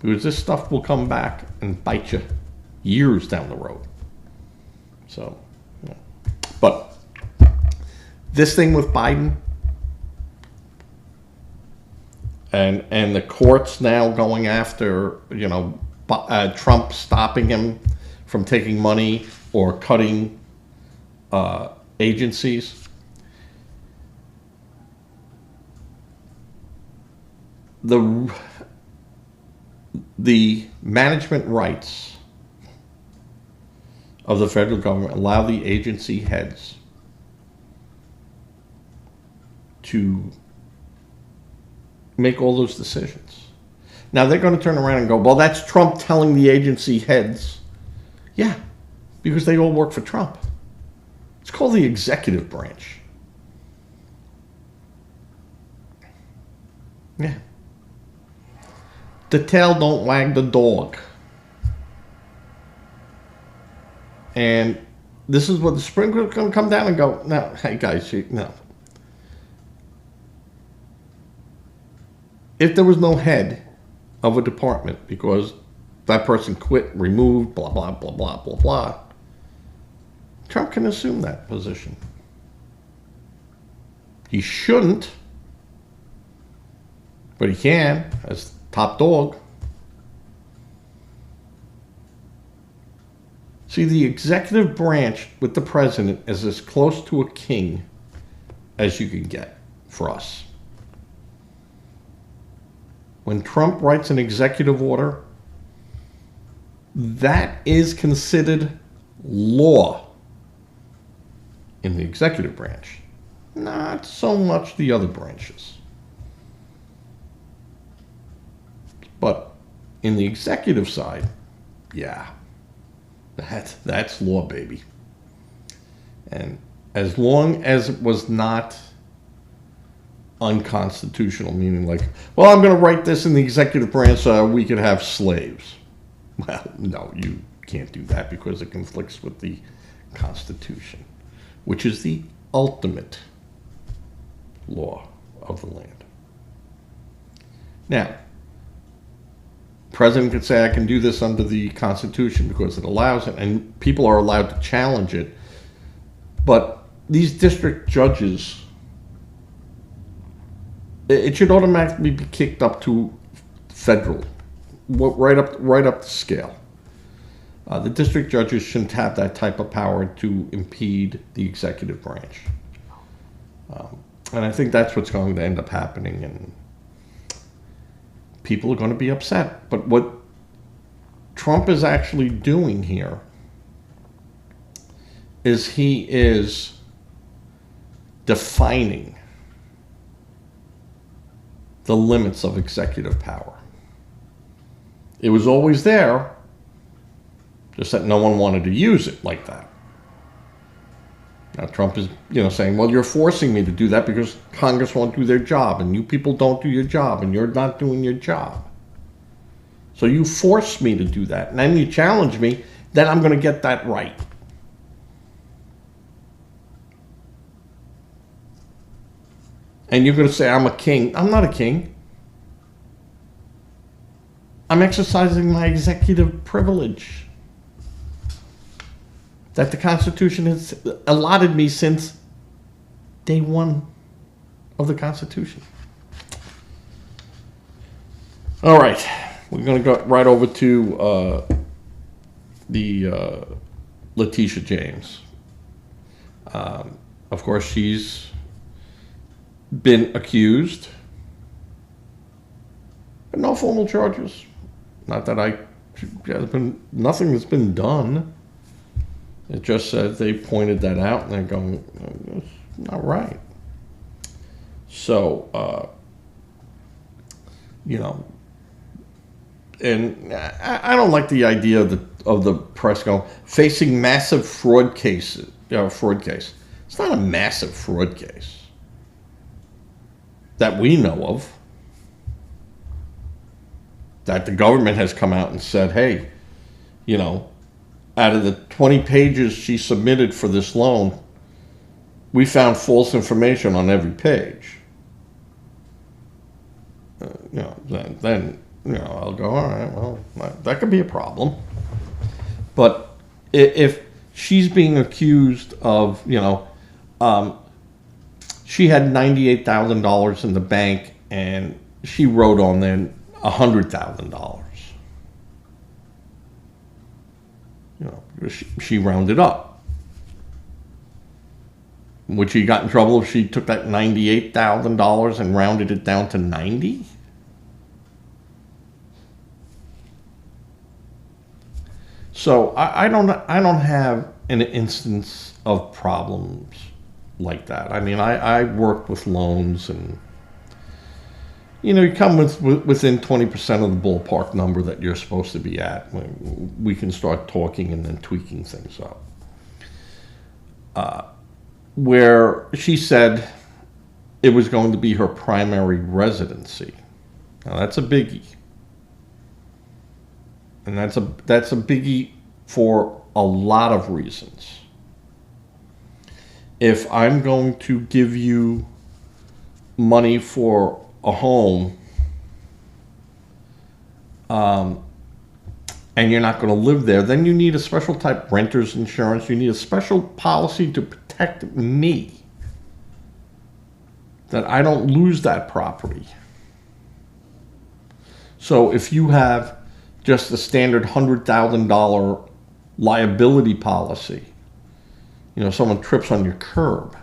Because this stuff will come back and bite you years down the road. So, yeah. But this thing with Biden and the courts now going after, Trump stopping him from taking money or cutting agencies. The management rights of the federal government allow the agency heads to make all those decisions. Now they're going to turn around and go, well, that's Trump telling the agency heads. Yeah, because they all work for Trump. It's called the executive branch. Yeah. The tail don't wag the dog. And this is what the Supreme Court is going to come down and go, no, hey guys, no. if there was no head of a department because that person quit, removed, blah, blah, blah, blah, blah, blah, Trump can assume that position. He shouldn't, but he can as top dog. See, the executive branch with the president is as close to a king as you can get for us. When Trump writes an executive order, that is considered law in the executive branch, not so much the other branches. But in the executive side, yeah, that's law, baby. And as long as it was not unconstitutional, meaning like, well, I'm going to write this in the executive branch so we could have slaves. Well, no, you can't do that because it conflicts with the Constitution, which is the ultimate law of the land. Now, president could say, I can do this under the Constitution because it allows it, and people are allowed to challenge it. But these district judges, it should automatically be kicked up to federal, right up the scale. The district judges shouldn't have that type of power to impede the executive branch. And I think that's what's going to end up happening, and people are going to be upset. But what Trump is actually doing here is he is defining the limits of executive power. It was always there, just that no one wanted to use it like that. Now Trump is, saying, well, you're forcing me to do that because Congress won't do their job, and you people don't do your job, and you're not doing your job. So you force me to do that, and then you challenge me, then I'm going to get that right. And you're going to say, I'm a king. I'm not a king. I'm exercising my executive privilege that the Constitution has allotted me since day one of the Constitution. All right. We're going to go right over to the Littia James. Of course, she's been accused, but no formal charges. Not that nothing has been done. It just said they pointed that out and they're going, it's not right. So, and I don't like the idea of the press going, facing massive fraud cases, fraud case. It's not a massive fraud case that we know of, that the government has come out and said, hey, out of the 20 pages she submitted for this loan, we found false information on every page. Then I'll go, all right, well, that could be a problem. But if she's being accused of, she had $98,000 in the bank and she wrote on there $100,000. She rounded up. Would she got in trouble if she took that $98,000 and rounded it down to 90? So I don't have an instance of problems like that. I mean, I worked with loans, and you come within 20% of the ballpark number that you're supposed to be at. We can start talking and then tweaking things up. Where she said it was going to be her primary residency. Now that's a biggie. And that's a biggie for a lot of reasons. If I'm going to give you money for a home and you're not going to live there, then you need a special type renter's insurance. You need a special policy to protect me, that I don't lose that property. So if you have just a standard $100,000 liability policy, someone trips on your curb.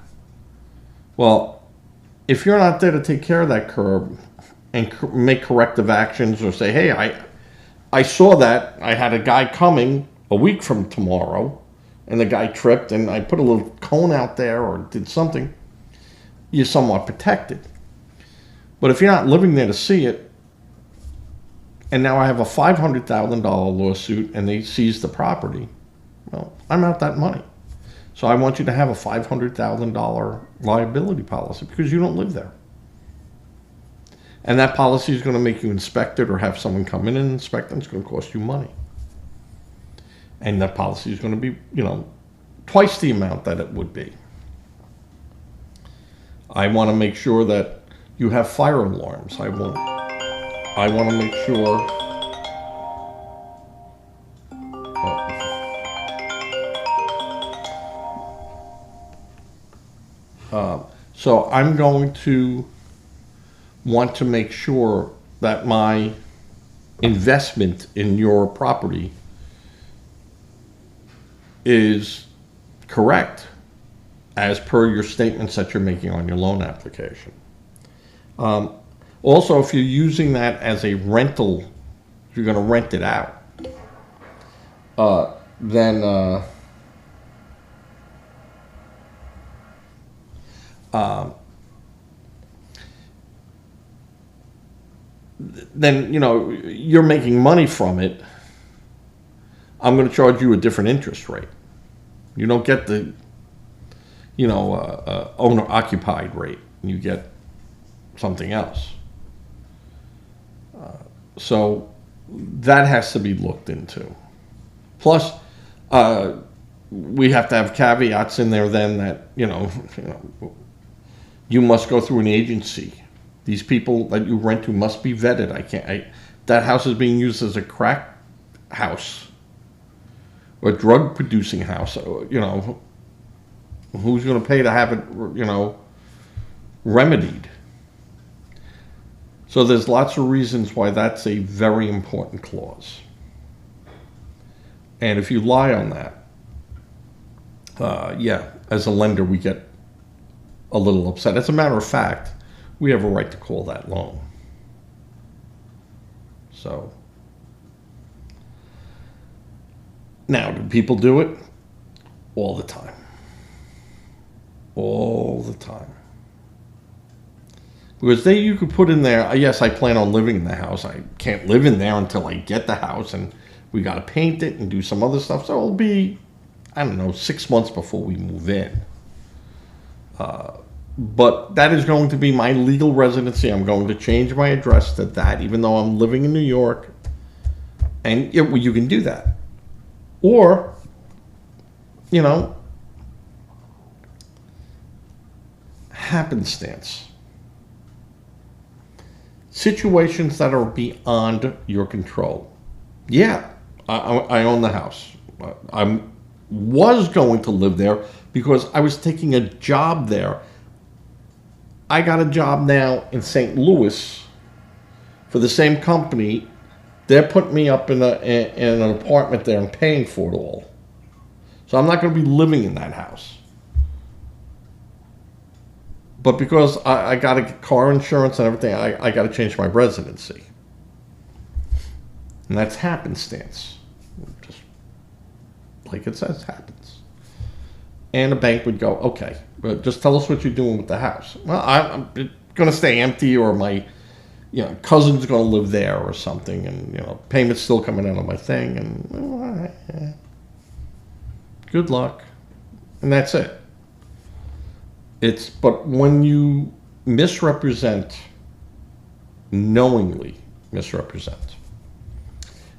Well, if you're not there to take care of that curb and make corrective actions, or say, hey, I saw that, I had a guy coming a week from tomorrow, and the guy tripped, and I put a little cone out there or did something, you're somewhat protected. But if you're not living there to see it, and now I have a $500,000 lawsuit and they seize the property, well, I'm out that money. So I want you to have a $500,000 liability policy because you don't live there. And that policy is going to make you inspect it or have someone come in and inspect it. It's going to cost you money. And that policy is going to be, twice the amount that it would be. I want to make sure that you have fire alarms. I want to make sure. So I'm going to want to make sure that my investment in your property is correct as per your statements that you're making on your loan application. Also, if you're using that as a rental, if you're going to rent it out, then you're making money from it. I'm going to charge you a different interest rate. You don't get the owner occupied rate. You get something else. So that has to be looked into. Plus, we have to have caveats in there then that you must go through an agency. These people that you rent to must be vetted. That house is being used as a crack house or drug producing house. Who's going to pay to have it, remedied? So there's lots of reasons why that's a very important clause. And if you lie on that, as a lender, we get a little upset. As a matter of fact, we have a right to call that loan. So now, do people do it? All the time. All the time. Because you could put in there, yes, I plan on living in the house. I can't live in there until I get the house, and we got to paint it and do some other stuff. So it'll be, 6 months before we move in. But that is going to be my legal residency. I'm going to change my address to that, even though I'm living in New York. And you can do that. Or, happenstance. Situations that are beyond your control. Yeah, I own the house. I was going to live there because I was taking a job there. I got a job now in St. Louis for the same company. They're putting me up in an apartment there and paying for it all. So I'm not going to be living in that house. But because I got to get car insurance and everything, I got to change my residency. And that's happenstance. Just like it says, happens. And a bank would go, okay, but just tell us what you're doing with the house. Well, I'm going to stay empty, or my cousin's going to live there or something, and payment's still coming out of my thing, and good luck. And that's it. But when you misrepresent, knowingly misrepresent,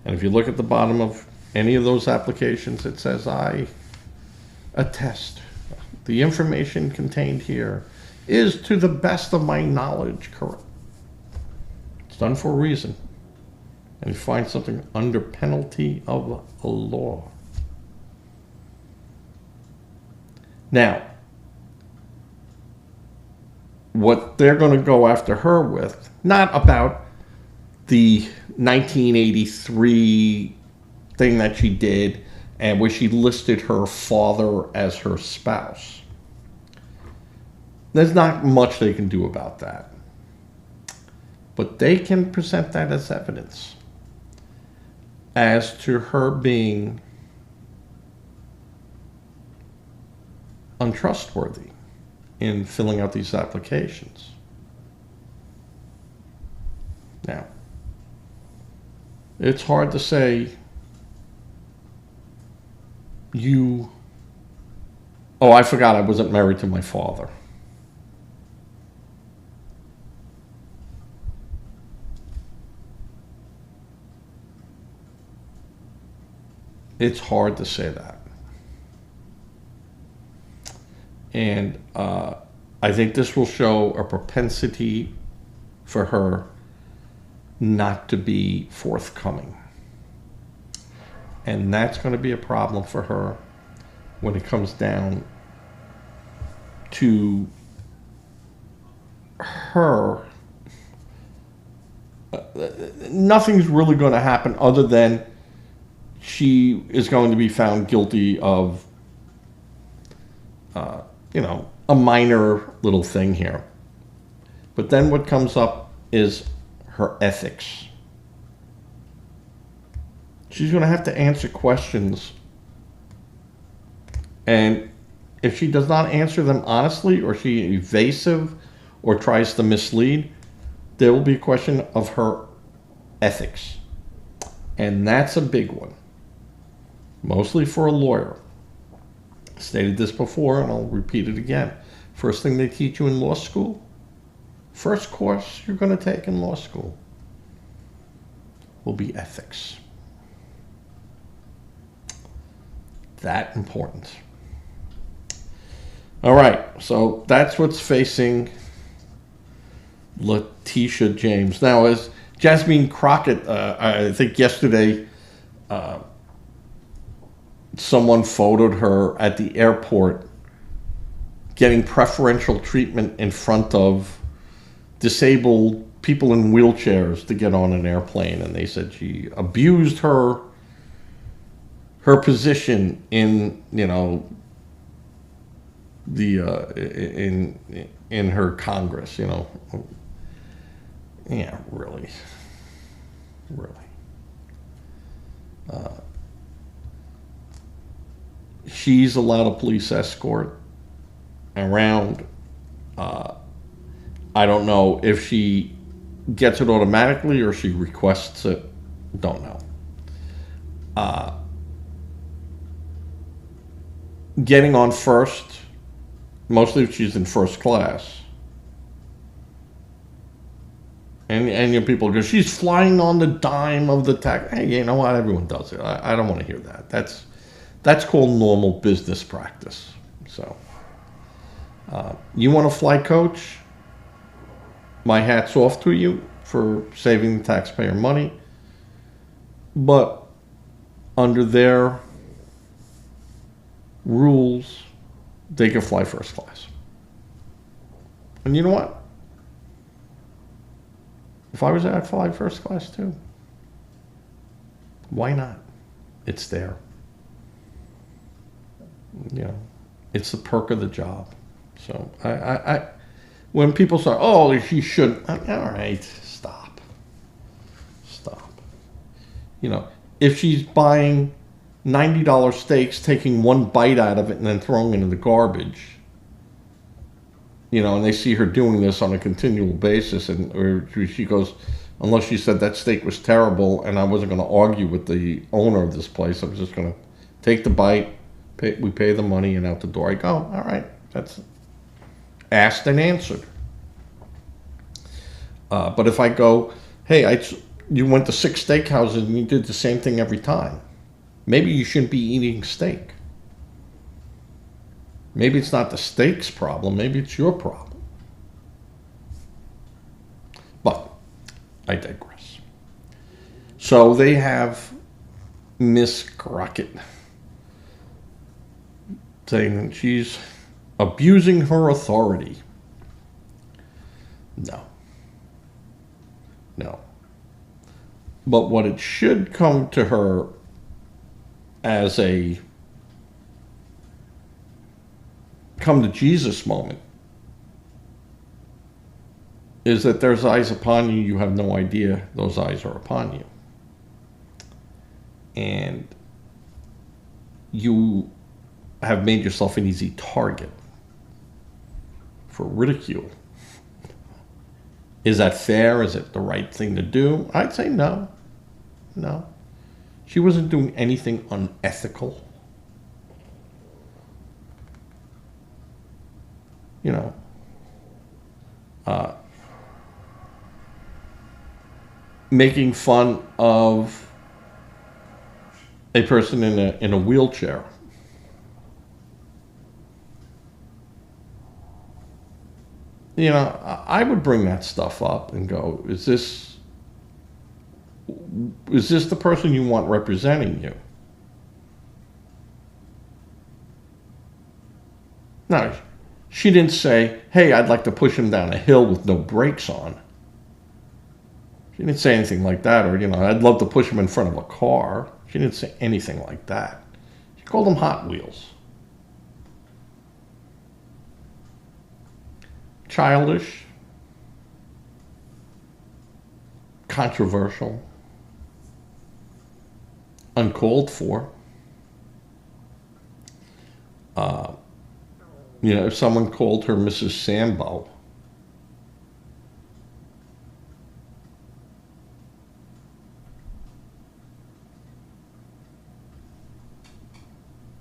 and if you look at the bottom of any of those applications, it says, I attest the information contained here is to the best of my knowledge correct. It's done for a reason. and find something under penalty of a law. Now, what they're going to go after her with, not about the 1983 thing that she did and where she listed her father as her spouse. There's not much they can do about that. But they can present that as evidence as to her being untrustworthy in filling out these applications. Now, it's hard to say I forgot I wasn't married to my father. It's hard to say that. And I think this will show a propensity for her not to be forthcoming. And that's going to be a problem for her when it comes down to her. Nothing's really going to happen other than she is going to be found guilty of, a minor little thing here. But then what comes up is her ethics. She's going to have to answer questions. And if she does not answer them honestly, or she's evasive, or tries to mislead, there will be a question of her ethics. And that's a big one. Mostly for a lawyer. I stated this before, and I'll repeat it again. First thing they teach you in law school, first course you're going to take in law school, will be ethics. That important. All right, so that's what's facing Littia James. Now, as Jasmine Crockett, I think yesterday, someone photoed her at the airport getting preferential treatment in front of disabled people in wheelchairs to get on an airplane, and they said she abused her position in in her Congress. Yeah, really. She's allowed a police escort around. I don't know if she gets it automatically or she requests it. Don't know. Getting on first, mostly if she's in first class. And people go, she's flying on the dime of the tax. Hey, you know what? Everyone does it. I don't want to hear that. That's called normal business practice. So, you want a flight coach? My hat's off to you for saving the taxpayer money. But under their rules, they can fly first class. And you know what? If I was there, I'd fly first class too. Why not? It's there. It's the perk of the job. So I when people say, "Oh, she shouldn't," all right, stop. If she's buying $90 steaks, taking one bite out of it, and then throwing it in the garbage, and they see her doing this on a continual basis, or she goes, unless she said that steak was terrible, and I wasn't going to argue with the owner of this place, I was just going to take the bite. We pay the money, and out the door I go. All right, that's asked and answered. But if I go, hey, you went to 6 steakhouses and you did the same thing every time, maybe you shouldn't be eating steak. Maybe it's not the steak's problem. Maybe it's your problem. But I digress. So they have Miss Crockett saying that she's abusing her authority. No. No. But what it should come to her as a come to Jesus moment is that there's eyes upon you. You have no idea those eyes are upon you. And you have made yourself an easy target for ridicule. Is that fair? Is it the right thing to do? I'd say no. No. She wasn't doing anything unethical. You know, making fun of a person in a wheelchair. You know, I would bring that stuff up and go, is this the person you want representing you? No, she didn't say, hey, I'd like to push him down a hill with no brakes on. She didn't say anything like that. Or, you know, I'd love to push him in front of a car. She didn't say anything like that. She called them Hot Wheels. Childish. Controversial. Uncalled for. You know, if someone called her Mrs. Sambo,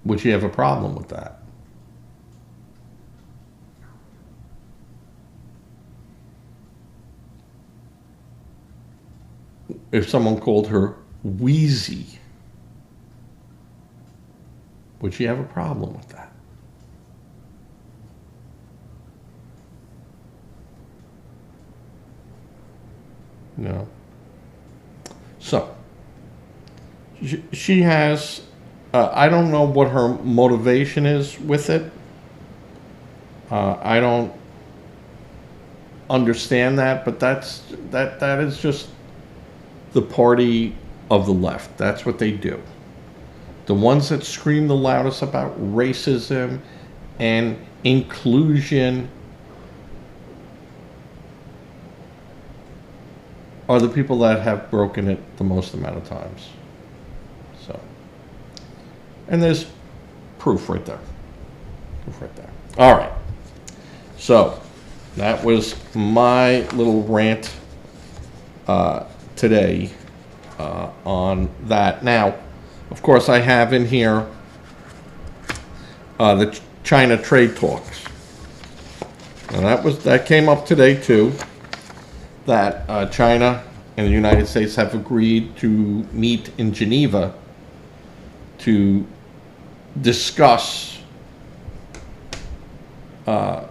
would she have a problem with that? If someone called her Wheezy, would she have a problem with that? No. So, she has, I don't know what her motivation is with it. I don't understand that, but that is just the party of the left. That's what they do. The ones that scream the loudest about racism and inclusion are the people that have broken it the most amount of times. So, and there's proof right there. Proof right there. All right. So, that was my little rant today on that. Now, of course, I have in here the China trade talks. And that came up today too. That China and the United States have agreed to meet in Geneva to discuss not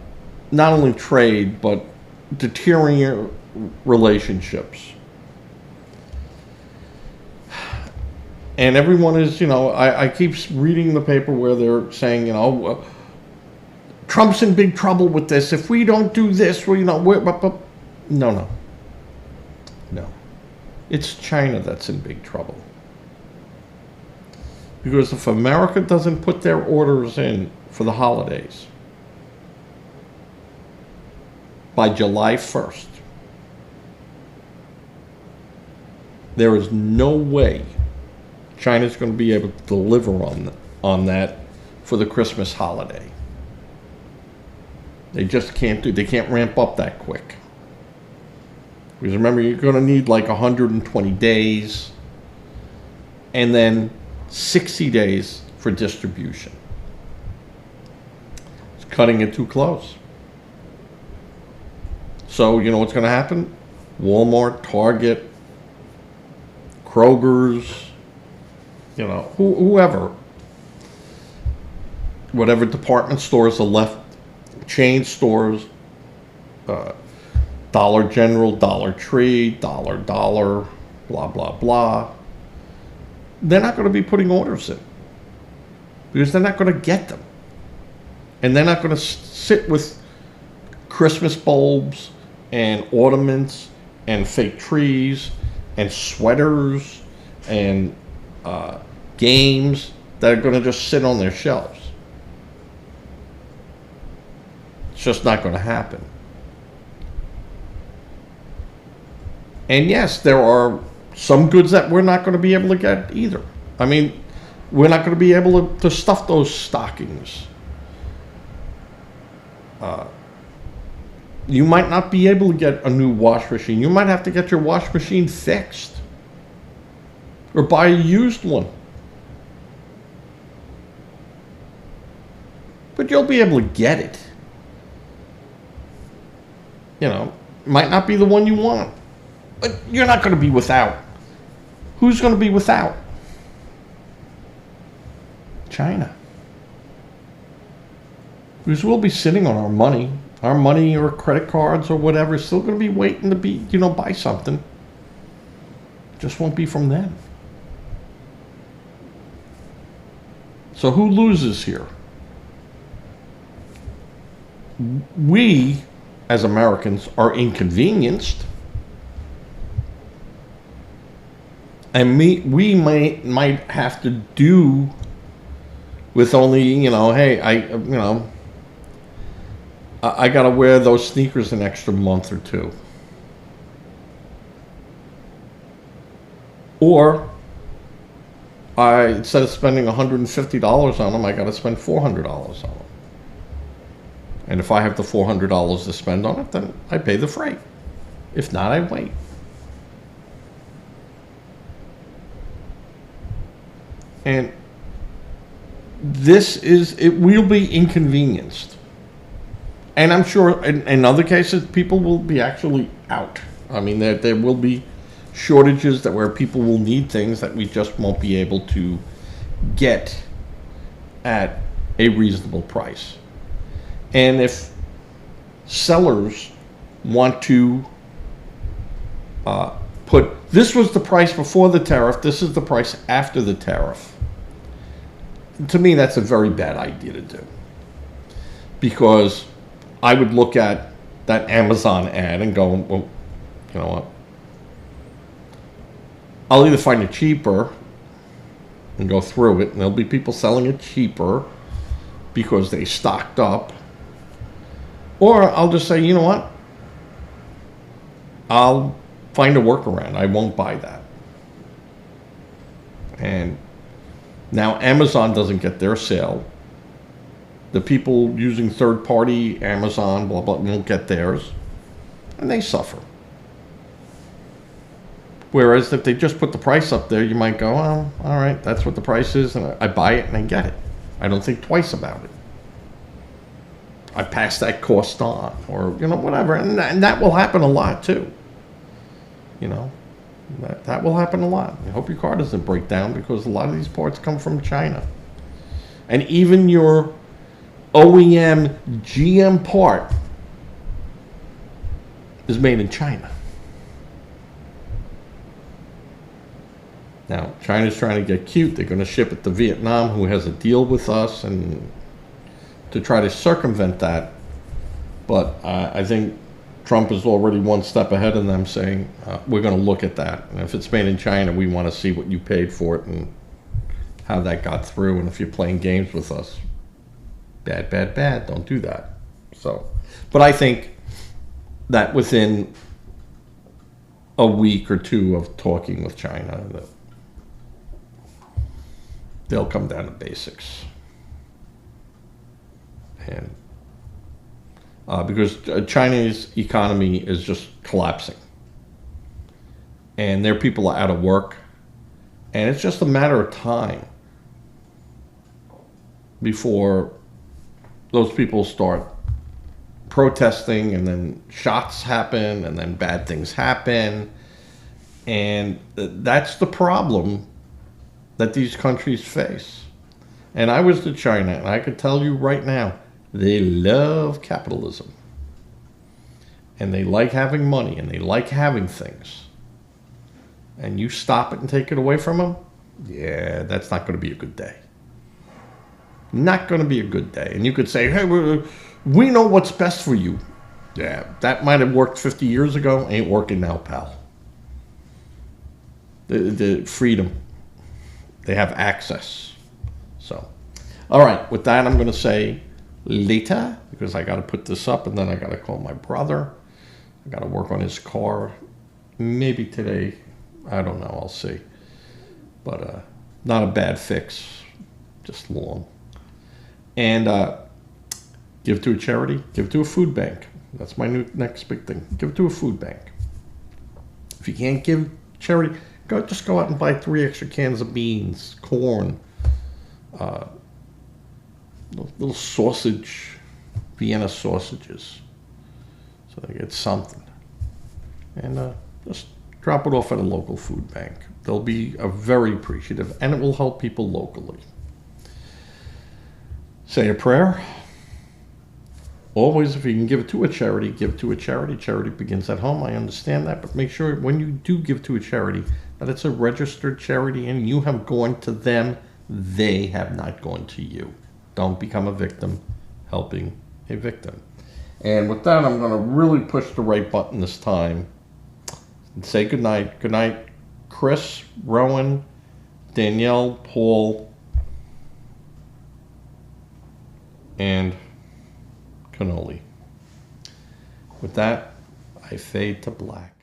only trade but deteriorating relationships. And everyone is, you know, I keep reading the paper where they're saying, you know, Trump's in big trouble with this. If we don't do this, well, you know, no. It's China that's in big trouble. Because if America doesn't put their orders in for the holidays by July 1st, there is no way China's going to be able to deliver on that for the Christmas holiday. They just can't they can't ramp up that quick. Because remember, you're going to need like 120 days and then 60 days for distribution. It's cutting it too close. So, you know what's going to happen? Walmart, Target, Kroger's, you know, whoever, whatever department stores are left, chain stores, Dollar General, Dollar Tree, Dollar, blah, blah, blah. They're not going to be putting orders in because they're not going to get them. And they're not going to sit with Christmas bulbs and ornaments and fake trees and sweaters and games that are going to just sit on their shelves. It's just not going to happen. And yes, there are some goods that we're not going to be able to get either. I mean, we're not going to be able to stuff those stockings. You might not be able to get a new wash machine. You might have to get your wash machine fixed or buy a used one. But you'll be able to get it. You know, might not be the one you want, but you're not going to be without. Who's going to be without? China. Because we'll be sitting on our money or credit cards or whatever is still going to be waiting to be, buy something. Just won't be from them. So who loses here? We, as Americans, are inconvenienced. And we might have to do with only, hey, I got to wear those sneakers an extra month or two. Or instead of spending $150 on them, I got to spend $400 on them. And if I have the $400 to spend on it, then I pay the freight. If not, I wait. And it will be inconvenienced. And I'm sure in other cases, people will be actually out. I mean, there will be shortages where people will need things that we just won't be able to get at a reasonable price. And if sellers want to put, this was the price before the tariff, this is the price after the tariff, to me that's a very bad idea to do. Because I would look at that Amazon ad and go, well, you know what? I'll either find it cheaper and go through it, and there'll be people selling it cheaper because they stocked up. Or I'll just say, you know what? I'll find a workaround. I won't buy that. And now Amazon doesn't get their sale. The people using third-party Amazon, blah, blah, won't get theirs. And they suffer. Whereas if they just put the price up there, you might go, oh, all right, that's what the price is, and I buy it and I get it. I don't think twice about it. I pass that cost on, or, whatever. And that will happen a lot, too. That will happen a lot. I hope your car doesn't break down because a lot of these parts come from China. And even your OEM GM part is made in China. Now, China's trying to get cute. They're going to ship it to Vietnam, who has a deal with us, and to try to circumvent that. But I think Trump is already one step ahead of them, saying, we're going to look at that. And if it's made in China, we want to see what you paid for it and how that got through. And if you're playing games with us, bad, bad, bad. Don't do that. So, but I think that within a week or two of talking with China, they'll come down to basics. And because China's economy is just collapsing. And their people are out of work. And it's just a matter of time before those people start protesting, and then shots happen, and then bad things happen. And that's the problem that these countries face. And I was to China, and I could tell you right now, they love capitalism. And they like having money, and they like having things. and you stop it and take it away from them, yeah, that's not going to be a good day. Not going to be a good day. And you could say, hey, we know what's best for you. Yeah, that might have worked 50 years ago. Ain't working now, pal. The freedom. They have access. So, all right, with that, I'm going to say Littia, because I got to put this up, and then I got to call my brother. I got to work on his car. Maybe today. I don't know. I'll see. But not a bad fix. Just long. And give to a charity. Give to a food bank. That's my next big thing. Give to a food bank. If you can't give charity, just go out and buy 3 extra cans of beans, corn, little sausage, Vienna sausages, so they get something. And just drop it off at a local food bank. They'll be very appreciative, and it will help people locally. Say a prayer. Always, if you can give it to a charity, give to a charity. Charity begins at home. I understand that, but make sure when you do give to a charity that it's a registered charity and you have gone to them. They have not gone to you. Don't become a victim helping a victim. And with that, I'm going to really push the right button this time and say good night. Good night, Chris, Rowan, Danielle, Paul, and Cannoli. With that, I fade to black.